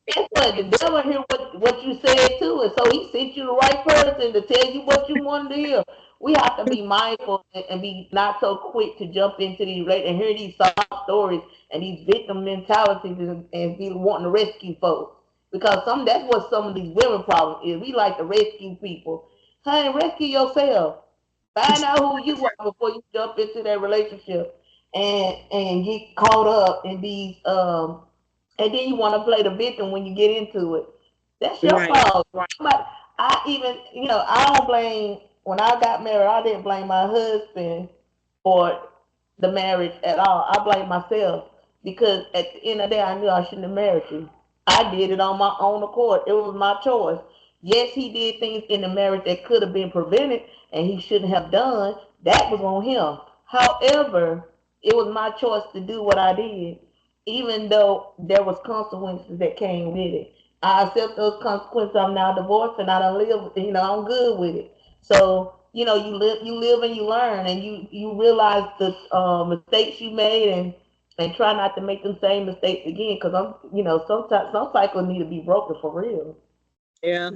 Speaker 2: guess what? The devil hear what you said too, and so he sent you the right person to tell you what you wanted to hear. We have to be mindful and be not so quick to jump into these and hear these soft stories and these victim mentalities and be wanting to rescue folks. Because that's what some of these women problem is. We like to rescue people. Honey, rescue yourself. Find out who you are before you jump into that relationship and get caught up in these and then you want to play the victim when you get into it. That's your
Speaker 3: Right.
Speaker 2: fault. But I even, I don't blame, when I got married, I didn't blame my husband for the marriage at all. I blame myself because at the end of the day, I knew I shouldn't have married you. I did it on my own accord. It was my choice. Yes, he did things in the marriage that could have been prevented and he shouldn't have done. That was on him. However, it was my choice to do what I did, even though there was consequences that came with it. I accept those consequences. I'm now divorced and I don't live, I'm good with it. So, you live and you learn and you realize the mistakes you made and try not to make them same mistakes again. Because sometimes some cycles need to be broken for real.
Speaker 3: Yeah.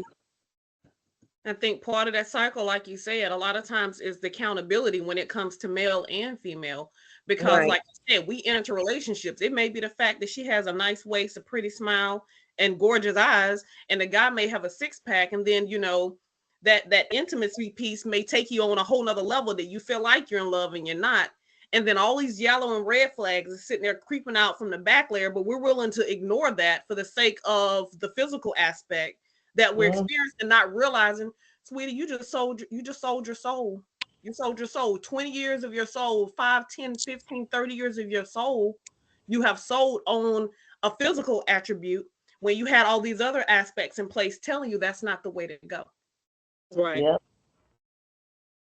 Speaker 1: I think part of that cycle, like you said, a lot of times is the accountability when it comes to male and female. Because,
Speaker 3: Right.
Speaker 1: like you said, we enter relationships. It may be the fact that she has a nice waist, a pretty smile, and gorgeous eyes, and the guy may have a six pack, and then that intimacy piece may take you on a whole nother level that you feel like you're in love and you're not. And then all these yellow and red flags are sitting there creeping out from the back layer, but we're willing to ignore that for the sake of the physical aspect that we're
Speaker 2: Mm,
Speaker 1: experiencing and not realizing, sweetie, you just sold your soul. You sold your soul. 20 years of your soul, 5, 10, 15, 30 years of your soul, you have sold on a physical attribute when you had all these other aspects in place telling you that's not the way to go.
Speaker 3: Right.
Speaker 2: yep,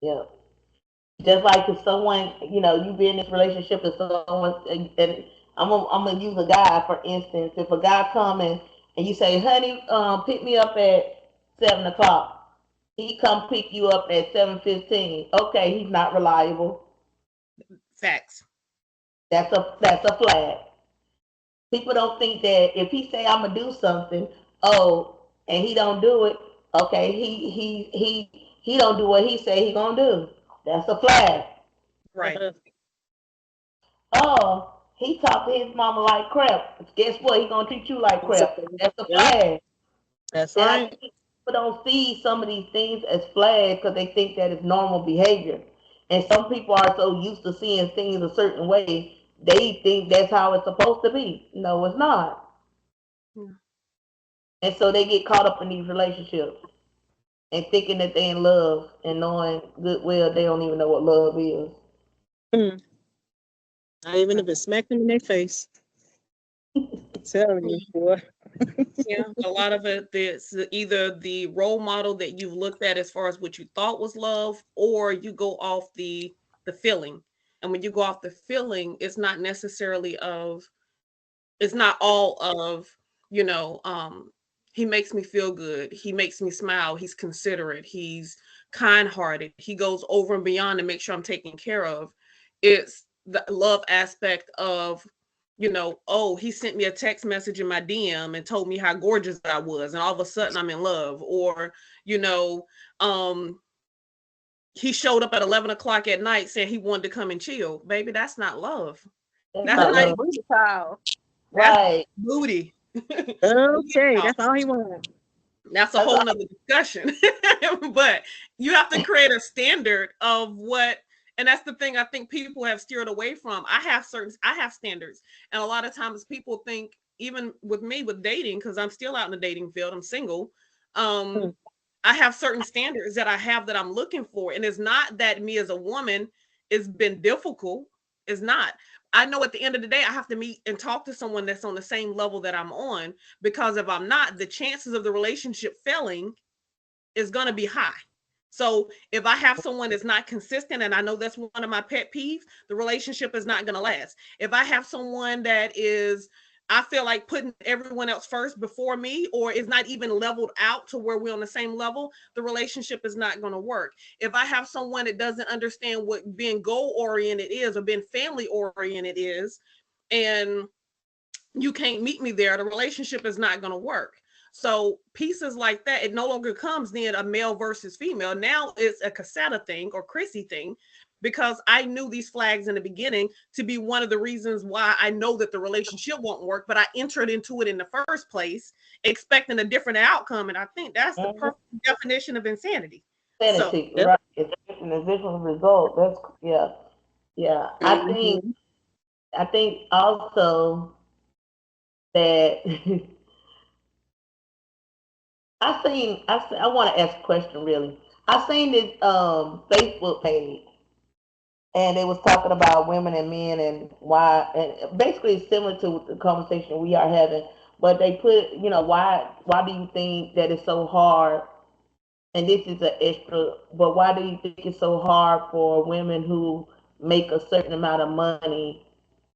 Speaker 2: yep. Just like if someone, you be in this relationship and someone, and I'm gonna use a guy for instance. If a guy come and you say, honey, pick me up at 7 o'clock. He come pick you up at 7:15. Okay, he's not reliable.
Speaker 1: Facts.
Speaker 2: That's a flag. People don't think that if he say I'm gonna do something, oh, and he don't do it, okay, he don't do what he say he gonna do. That's a flag.
Speaker 1: Right.
Speaker 2: Oh, he talked to his mama like crap. Guess what? He gonna treat you like crap.
Speaker 3: Exactly.
Speaker 2: That's a
Speaker 3: Yep.
Speaker 2: flag.
Speaker 3: That's
Speaker 2: And I
Speaker 3: right.
Speaker 2: think people don't see some of these things as flags because they think that it's normal behavior. And some people are so used to seeing things a certain way, they think that's how it's supposed to be. No, it's not.
Speaker 1: Yeah.
Speaker 2: And so they get caught up in these relationships and thinking that they in love and knowing good well they don't even know what love is.
Speaker 3: Mm. Not even if it smacked them in their face. I'm telling you, boy.
Speaker 1: Yeah, a lot of it is either the role model that you've looked at as far as what you thought was love, or you go off the feeling. And when you go off the feeling, it's not all of, you know, he makes me feel good, he makes me smile, he's considerate, he's kind-hearted, he goes over and beyond to make sure I'm taken care of. It's the love aspect of, oh, he sent me a text message in my DM and told me how gorgeous I was, and all of a sudden I'm in love. Or, you know, um, he showed up at 11 o'clock at night saying he wanted to come and chill. Baby, that's not love.
Speaker 2: That's
Speaker 1: That's
Speaker 2: not
Speaker 1: not
Speaker 4: Booty,
Speaker 2: love.
Speaker 1: even,
Speaker 4: booty call.
Speaker 1: that's
Speaker 2: Right.
Speaker 1: booty.
Speaker 3: Okay,
Speaker 1: Yeah,
Speaker 3: that's all he wanted.
Speaker 1: that's a
Speaker 2: That's
Speaker 1: whole
Speaker 2: all.
Speaker 1: nother discussion. But you have to create a standard of what, and that's the thing I think people have steered away from. I have standards. And a lot of times people think, even with me with dating, because I'm still out in the dating field, I'm single.
Speaker 3: Mm.
Speaker 1: I have certain standards that I have that I'm looking for. And it's not that me as a woman it's been difficult. It's not. I know at the end of the day, I have to meet and talk to someone that's on the same level that I'm on, because if I'm not, the chances of the relationship failing is going to be high. So if I have someone that's not consistent, and I know that's one of my pet peeves, the relationship is not going to last. If I have someone that is, I feel like putting everyone else first before me, or is not even leveled out to where we're on the same level, the relationship is not going to work. If I have someone that doesn't understand what being goal oriented is, or being family oriented is, and you can't meet me there, the relationship is not going to work. So pieces like that, it no longer comes then a male versus female. Now it's a Cassetta thing or Chrissy thing, because I knew these flags in the beginning to be one of the reasons why I know that the relationship won't work, but I entered into it in the first place expecting a different outcome. And I think that's the perfect definition of insanity.
Speaker 2: Insanity,
Speaker 1: So,
Speaker 2: right? It's a different result. That's yeah. I think also that I want to ask a question really. I seen this Facebook page, and it was talking about women and men and why, and basically it's similar to the conversation we are having. But they put, why do you think that it's so hard? And this is an extra, but why do you think it's so hard for women who make a certain amount of money?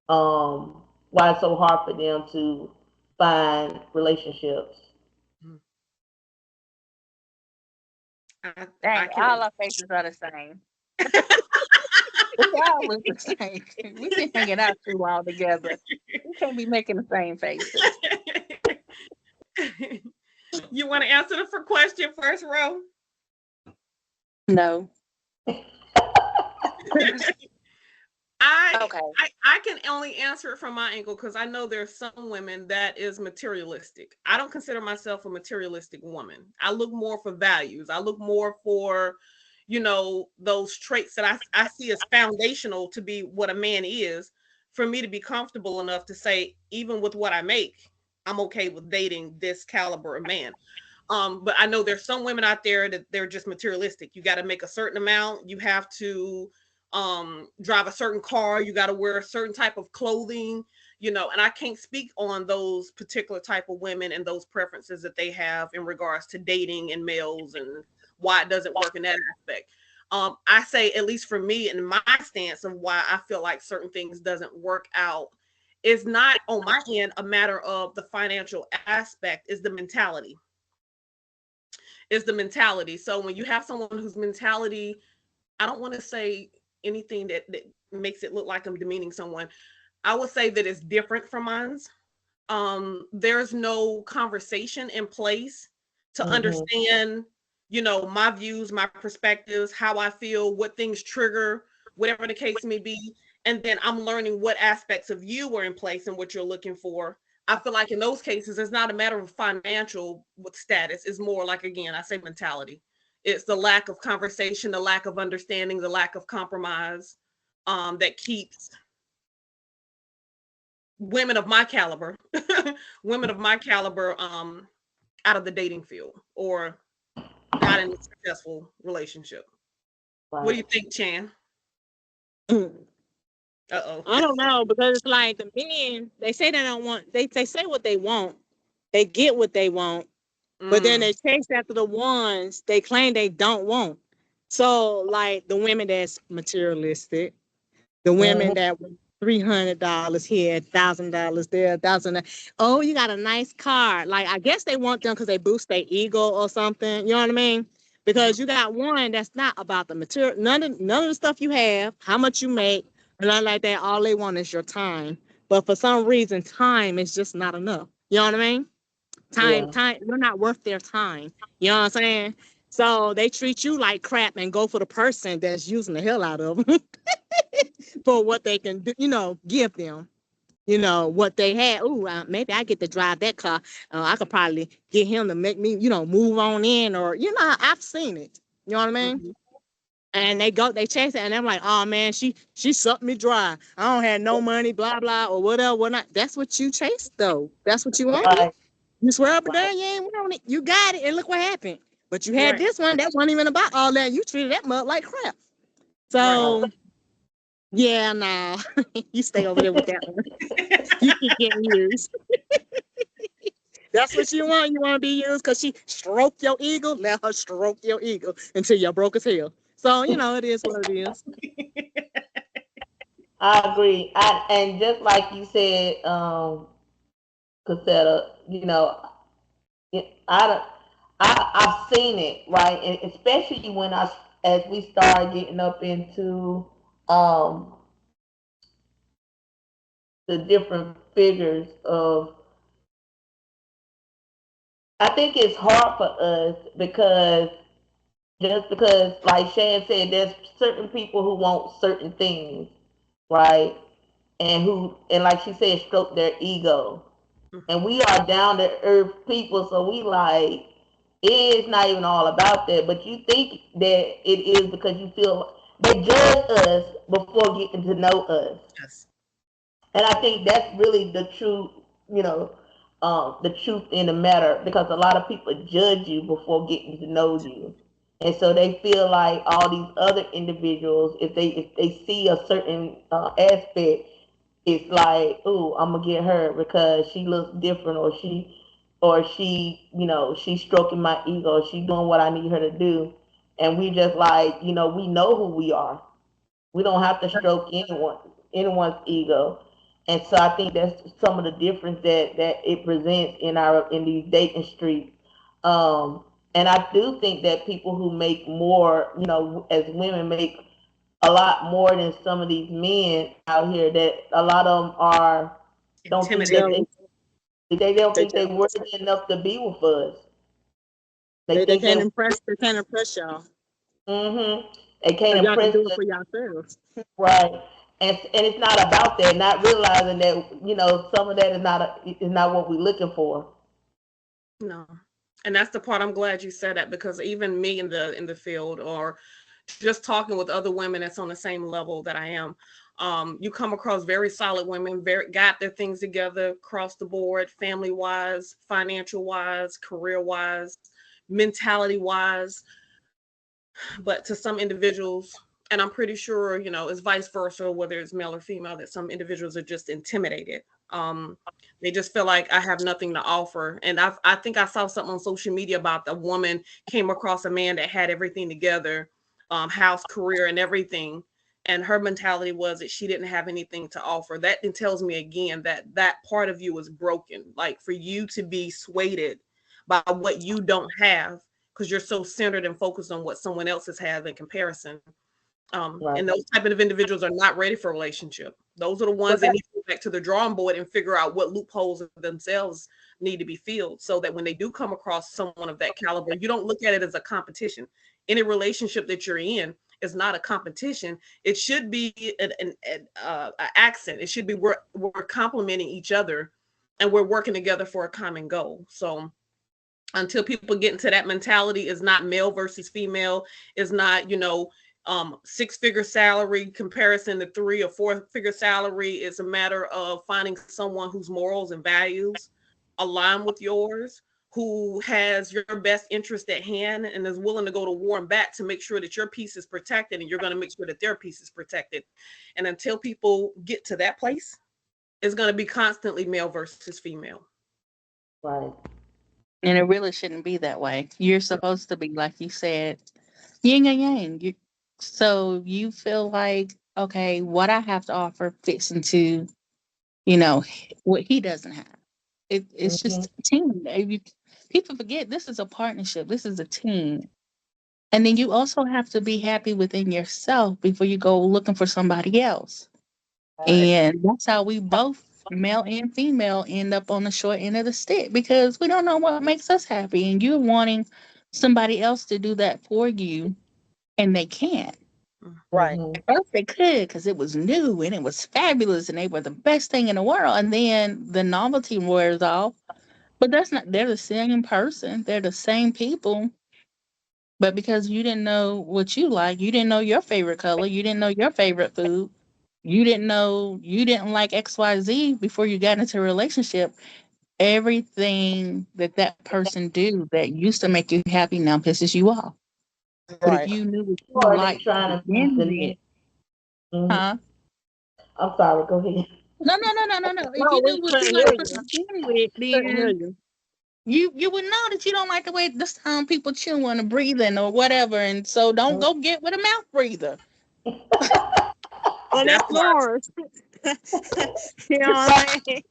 Speaker 2: Why it's so hard for them to find relationships?
Speaker 4: Dang, all our faces are the same. We all look the same. We've been hanging out too long together. We can't be making the same faces.
Speaker 1: You want to answer the question first, Ro?
Speaker 4: No.
Speaker 1: I can only answer it from my angle because I know there's some women that is materialistic. I don't consider myself a materialistic woman. I look more for values. I look more for, those traits that I see as foundational to be what a man is, for me to be comfortable enough to say, even with what I make, I'm okay with dating this caliber of man. But I know there's some women out there that they're just materialistic. You got to make a certain amount. You have to drive a certain car. You got to wear a certain type of clothing, and I can't speak on those particular type of women and those preferences that they have in regards to dating and males and why it doesn't work in that aspect. I say, at least for me and my stance of why I feel like certain things doesn't work out, is not on my end a matter of the financial aspect, is the mentality. So when you have someone whose mentality, I don't want to say anything that makes it look like I'm demeaning someone. I would say that it's different from mine's. There's no conversation in place to understand, my views, my perspectives, how I feel, what things trigger, whatever the case may be. And then I'm learning what aspects of you are in place and what you're looking for. I feel like in those cases, it's not a matter of financial status. It's more like, again, I say mentality. It's the lack of conversation, the lack of understanding, the lack of compromise that keeps women of my caliber, out of the dating field or not in a successful relationship. Right. What do you think, Chan?
Speaker 3: I don't know, because it's like the men, they say they don't want, they say what they want, they get what they want, but then they chase after the ones they claim they don't want. So like the women that's materialistic, the women that $300 here, $1,000 there, $1,000. Oh, you got a nice car. Like, I guess they want them because they boost their ego or something. You know what I mean? Because you got one that's not about the material, none of the stuff you have, how much you make, and nothing like that. All they want is your time. But for some reason, time is just not enough. You know what I mean? Time, you're not worth their time. You know what I'm saying? So they treat you like crap and go for the person that's using the hell out of them for what they can do, give them, what they had. Oh, maybe I get to drive that car. I could probably get him to make me, move on in, or, I've seen it. You know what I mean? And they chase it, and I'm like, oh man, she sucked me dry. I don't have no money, blah, blah, or whatever, whatnot. That's what you chase, though. That's what you want. Right. You swear up and down, you ain't want it. You got it, and look what happened. But you had this one that wasn't even about all that. You treated that mug like crap. So, yeah, nah, you stay over there with that one. You keep getting used. That's what you want. You want to be used because she stroked your ego. Let her stroke your ego until you're broke as hell. So, it is what it is.
Speaker 2: I agree. And just like you said, Casetta, I don't, I've seen it, right? And especially when as we start getting up into um the different figures of, I think it's hard for us because just because, like Shan said, there's certain people who want certain things, right? And like she said, stroke their ego. And we are down to earth people, so we like, it's not even all about that. But you think that it is because you feel they judge us before getting to know us.
Speaker 1: Yes.
Speaker 2: And I think that's really the truth, the truth in the matter, because a lot of people judge you before getting to know you. And so they feel like all these other individuals, if they see a certain aspect, it's like, oh, I'm gonna get her because she looks different, or she's stroking my ego, she's doing what I need her to do. And we just like, we know who we are. We don't have to stroke anyone's ego. And so I think that's some of the difference that it presents in these dating streets. And I do think that people who make more, as women, make a lot more than some of these men out here, that a lot of them are don't think that
Speaker 1: Intimidated.
Speaker 2: they don't
Speaker 3: They
Speaker 2: think they
Speaker 3: jealous.
Speaker 2: worthy enough to be with us. They
Speaker 3: They
Speaker 2: think
Speaker 3: can't impress. They can't impress y'all.
Speaker 2: they
Speaker 3: So
Speaker 2: can't
Speaker 3: y'all can
Speaker 2: impress
Speaker 3: do it
Speaker 2: us,
Speaker 3: for yourselves.
Speaker 2: right? And it's not about that. Not realizing that some of that is not what we're looking for.
Speaker 1: No. And that's the part I'm glad you said that, because even me in the field, or just talking with other women that's on the same level that I am, you come across very solid women, very got their things together across the board, family wise, financial wise, career wise, mentality wise. But to some individuals, and I'm pretty sure, it's vice versa, whether it's male or female, that some individuals are just intimidated. They just feel like I have nothing to offer. And I think I saw something on social media about the woman came across a man that had everything together, house, career, and everything. And her mentality was that she didn't have anything to offer. That then tells me again that that part of you is broken. Like, for you to be swayed by what you don't have, because you're so centered and focused on what someone else has had in comparison.
Speaker 2: Right.
Speaker 1: And those type of individuals are not ready for a relationship. Those are the
Speaker 3: But
Speaker 1: ones that need to go back to the drawing board and figure out what loopholes themselves need to be filled, so that when they do come across someone of that caliber, you don't look at it as a competition. Any relationship that you're in is not a competition. It should be an accent. It should be, we're complementing each other, and we're working together for a common goal. So until people get into that mentality, is not male versus female, is not, six-figure salary comparison to three or four-figure salary. It's a matter of finding someone whose morals and values align with yours, who has your best interest at hand and is willing to go to war and back to make sure that your peace is protected, and you're going to make sure that their peace is protected. And until people get to that place, it's going to be constantly male versus female.
Speaker 2: Right.
Speaker 4: And it really shouldn't be that way. You're supposed to be, like you said, yin and yang. So you feel like, okay, what I have to offer fits into, what he doesn't have. It's
Speaker 2: hmm
Speaker 4: just a team. People forget this is a partnership. This is a team. And then you also have to be happy within yourself before you go looking for somebody else.
Speaker 2: Right.
Speaker 4: And that's how we both, male and female, end up on the short end of the stick, because we don't know what makes us happy. And you're wanting somebody else to do that for you, and they can't.
Speaker 3: right.
Speaker 2: hmm
Speaker 4: At first they could because it was new and it was fabulous and they were the best thing in the world. And then the novelty wears off. But that's not, they're the same person. They're the same people. But because you didn't know what you like, you didn't know your favorite color, you didn't know your favorite food, you didn't know you didn't like XYZ before you got into a relationship, everything that that person do that used to make you happy now pisses you off. But if
Speaker 3: Right.
Speaker 4: you knew what you
Speaker 2: Or they
Speaker 4: liked to
Speaker 2: trying to meet
Speaker 4: begin
Speaker 2: the
Speaker 4: with,
Speaker 2: need. hmm
Speaker 4: huh?
Speaker 2: I'm sorry. Go ahead.
Speaker 4: No, no, no, no, no, no. If
Speaker 3: No,
Speaker 4: you
Speaker 3: we
Speaker 4: knew what you
Speaker 3: couldn't hear
Speaker 4: liked to
Speaker 3: you.
Speaker 4: begin with,
Speaker 3: Couldn't hear
Speaker 4: then
Speaker 3: you.
Speaker 4: You would know that you don't like the way the sound people chewing or breathing or whatever, and so don't go get with a mouth breather.
Speaker 3: Well,
Speaker 1: That
Speaker 3: that's
Speaker 1: part.
Speaker 3: Florence. You know what I'm saying?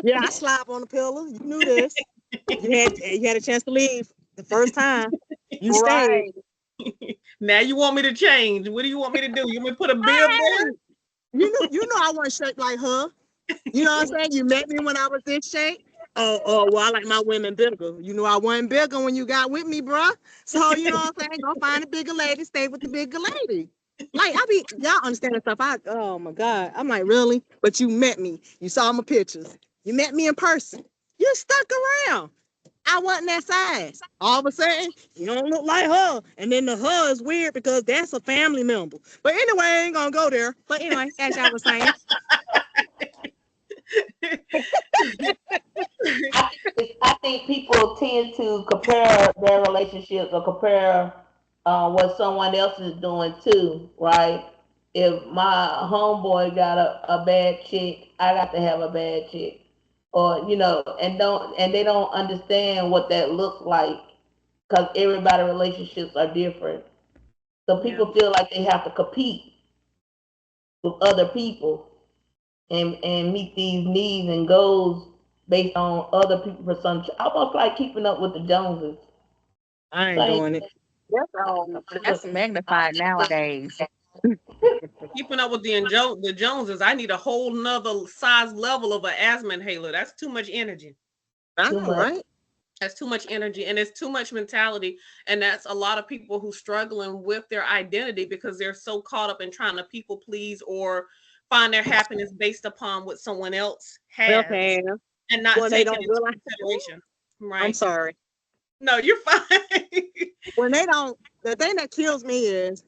Speaker 3: Yeah, I slap on the pillow. You knew this. You had a chance to leave the first time. You stayed.
Speaker 1: Now you want me to change. What do you want me to do? You want me to put a bib there?
Speaker 3: You know I wasn't shaped like her. You know what I'm saying? You met me when I was this shape. Well, I like my women bigger. You know I wasn't bigger when you got with me, bruh. So you know what I'm saying? Go find a bigger lady, stay with the bigger lady. Like y'all understand that stuff. Oh my God. I'm like, really? But you met me. You saw my pictures. You met me in person. You stuck around. I wasn't that size. All of a sudden, you don't look like her. And then the her is weird because that's a family member. But anyway, I ain't gonna go there. But anyway, as I was saying.
Speaker 2: I think people tend to compare their relationships or compare what someone else is doing too, right? If my homeboy got a bad chick, I got to have a bad chick, or and they don't understand what that looks like because everybody relationships are different. So
Speaker 1: Yeah.
Speaker 2: people feel like they have to compete with other people and meet these needs and goals based on other people for some almost like keeping up with the Joneses.
Speaker 3: I ain't
Speaker 2: Same
Speaker 3: doing it.
Speaker 4: That's magnified nowadays.
Speaker 1: Keeping up with the Joneses, I need a whole nother size level of an asthma inhaler. That's too much energy.
Speaker 3: I
Speaker 2: too
Speaker 3: know,
Speaker 2: much.
Speaker 3: right?
Speaker 1: That's too much energy, and it's too much mentality. And that's a lot of people who struggling with their identity because they're so caught up in trying to people please or find their happiness based upon what someone else has
Speaker 3: Okay.
Speaker 1: and not
Speaker 3: Well, they
Speaker 1: taking
Speaker 3: don't
Speaker 1: into
Speaker 3: realize.
Speaker 1: consideration.
Speaker 3: I'm
Speaker 1: Right.
Speaker 3: sorry.
Speaker 1: No, you're fine.
Speaker 3: When they don't, the thing that kills me is,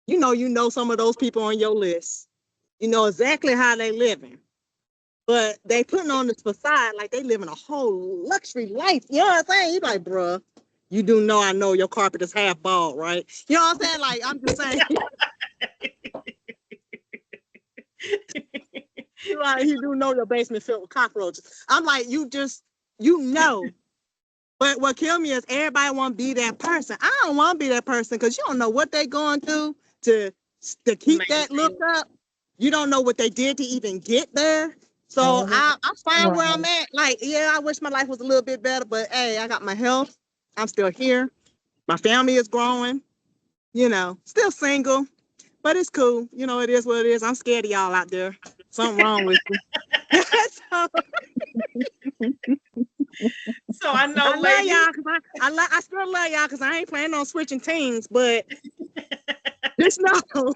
Speaker 3: you know some of those people on your list. You know exactly how they living. But they putting on this facade like they living a whole luxury life. You know what I'm saying? You like, bruh, you do know I know your carpet is half bald, right? You know what I'm saying? Like, I'm just saying. You do know your basement filled with cockroaches. I'm like, you know. But what killed me is everybody want to be that person. I don't want to be that person because you don't know what they going through to keep that look up. You don't know what they did to even get there. So I'm fine where I'm at. Like, yeah, I wish my life was a little bit better, but hey, I got my health. I'm still here. My family is growing. Still single, but it's cool. It is what it is. I'm scared of y'all out there. Something wrong with you. So,
Speaker 1: So I know,
Speaker 3: I love
Speaker 1: ladies.
Speaker 3: y'all because I still love y'all because I ain't planning on switching teams, but just know y'all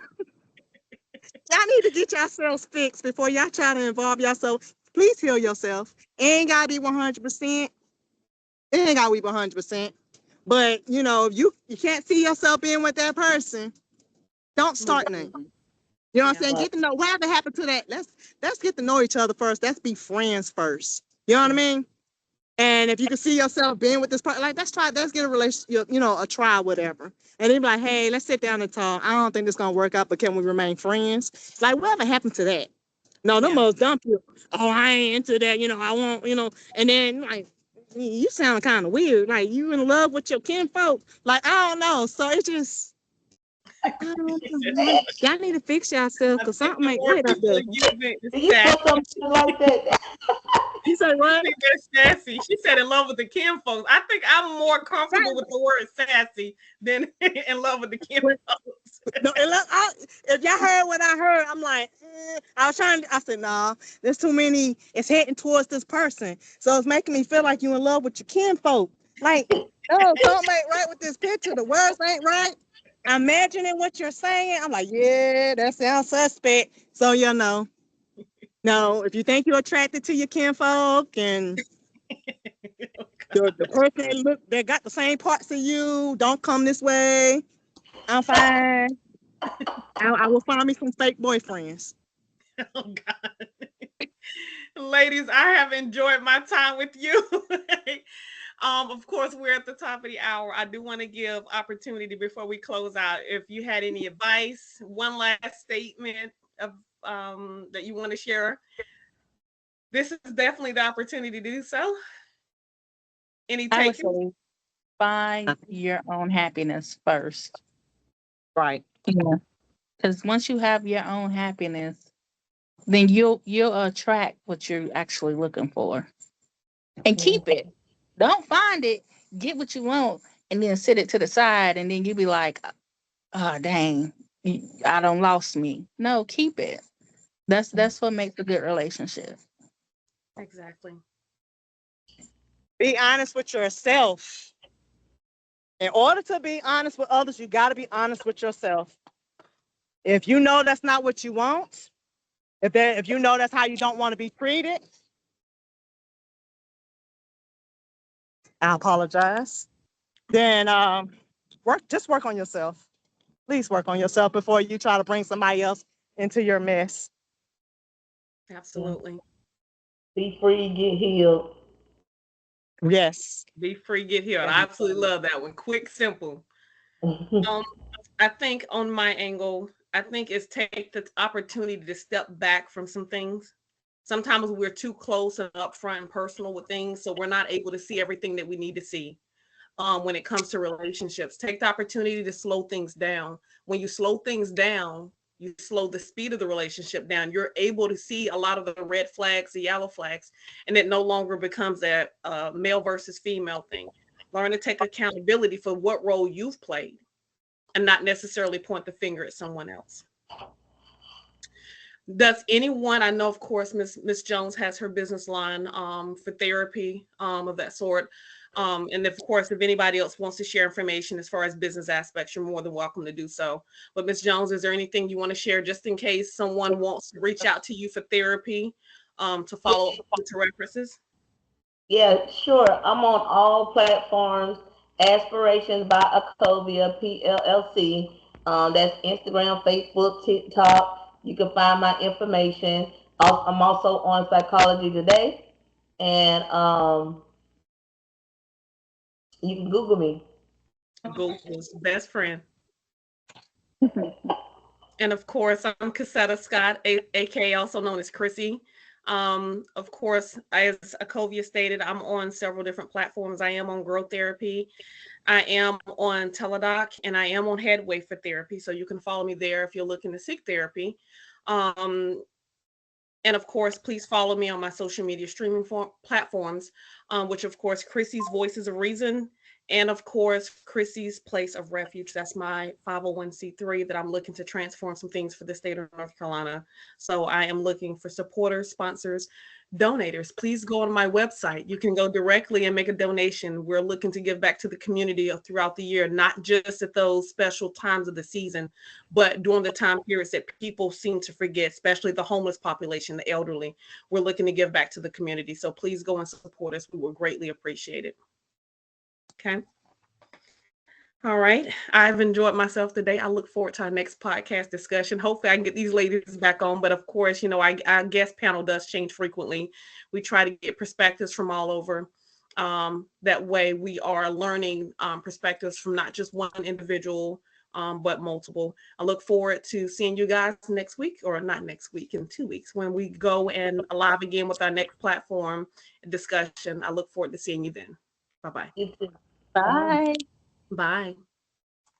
Speaker 3: need to get yourselves fixed before y'all try to involve yourself. Please heal yourself. It ain't gotta be 100%. It ain't gotta be 100%. But if you can't see yourself being with that person, don't start nothing. You know what I'm saying? Get to know whatever happened to that. Let's get to know each other first. Let's be friends first. You know what I mean? And if you can see yourself being with this person, like let's get a relationship, a try, whatever. And then be like, hey, let's sit down and talk. I don't think this is gonna work out, but can we remain friends? Like, whatever happened to that? No, them most dump you. Oh, I ain't into that, I want, and then like you sound kind of weird. Like you in love with your kinfolk. Like, I don't know. So it's just I don't know. Y'all need to fix yourself because something ain't right up there.
Speaker 2: You said something like that.
Speaker 3: You say what?
Speaker 1: They're sassy. She said in love with the kinfolks. I think I'm more comfortable with the word sassy than in love with the kinfolks.
Speaker 3: No, if y'all heard what I heard, I'm like, I said, nah, there's too many, it's heading towards this person. So it's making me feel like you in love with your kinfolk. Like, no, something ain't right with this picture. The words ain't right. I'm imagining what you're saying. I'm like, yeah, that sounds suspect. So, no, if you think you're attracted to your kinfolk and the person that got the same parts of you, don't come this way. I'm fine. I will find me some fake boyfriends.
Speaker 1: Oh God. Ladies, I have enjoyed my time with you. Of course, we're at the top of the hour. I do want to give opportunity before we close out. If you had any advice, one last statement of that you want to share, this is definitely the opportunity to do so. Any
Speaker 4: I would
Speaker 1: takers?
Speaker 4: say find your own happiness first.
Speaker 3: Right.
Speaker 4: Yeah. Because once you have your own happiness, then you'll attract what you're actually looking for. And keep it. Don't find it, get what you want, and then sit it to the side, and then you be like, oh dang, I don't lost me. No, keep it. That's what makes a good relationship.
Speaker 1: Exactly.
Speaker 3: Be honest with yourself. In order to be honest with others, you got to be honest with yourself. If you know that's not what you want, if you know that's how you don't want to be treated, I apologize. Then work on yourself. Please work on yourself before you try to bring somebody else into your mess.
Speaker 1: Absolutely.
Speaker 2: Be free, get healed.
Speaker 3: Yes.
Speaker 1: Be free, get healed. I absolutely love that one. Quick, simple. Um, I think on my angle, I think it's take the opportunity to step back from some things. Sometimes we're too close and upfront and personal with things, so we're not able to see everything that we need to see. When it comes to relationships, take the opportunity to slow things down. When you slow things down, you slow the speed of the relationship down. You're able to see a lot of the red flags, the yellow flags, and it no longer becomes that male versus female thing. Learn to take accountability for what role you've played and not necessarily point the finger at someone else. Does anyone, I know of course Miss Jones has her business line for therapy of that sort. And of course, if anybody else wants to share information as far as business aspects, you're more than welcome to do so. But Miss Jones, is there anything you want to share just in case someone wants to reach out to you for therapy to follow up with the references?
Speaker 2: Yeah, sure. I'm on all platforms. Aspirations by Acovia, PLLC. That's Instagram, Facebook, TikTok. You can find my information. I'm also on Psychology Today, and you can Google me.
Speaker 1: Google's best friend. And of course, I'm Cassetta Scott, aka also known as Chrissy. Of course, as Akovia stated, I'm on several different platforms. I am on Growth Therapy, I am on Teladoc, and I am on Headway for therapy. So you can follow me there if you're looking to seek therapy. Um, and of course, please follow me on my social media streaming platforms, which of course, Chrissy's Voices of Reason, and of course, Chrissy's Place of Refuge. That's my 501c3 that I'm looking to transform some things for the state of North Carolina. So I am looking for supporters, sponsors, donators. Please go on my website. You can go directly and make a donation. We're looking to give back to the community throughout the year, not just at those special times of the season, but during the time periods that people seem to forget, especially the homeless population, the elderly. We're looking to give back to the community. So please go and support us. We will greatly appreciate it. Okay. All right. I've enjoyed myself today. I look forward to our next podcast discussion. Hopefully I can get these ladies back on. But of course, our guest panel does change frequently. We try to get perspectives from all over. That way we are learning perspectives from not just one individual, but multiple. I look forward to seeing you guys next week, or not next week, in 2 weeks, when we go and live again with our next platform discussion. I look forward to seeing you then. Bye-bye.
Speaker 2: You too.
Speaker 4: Bye.
Speaker 1: Bye.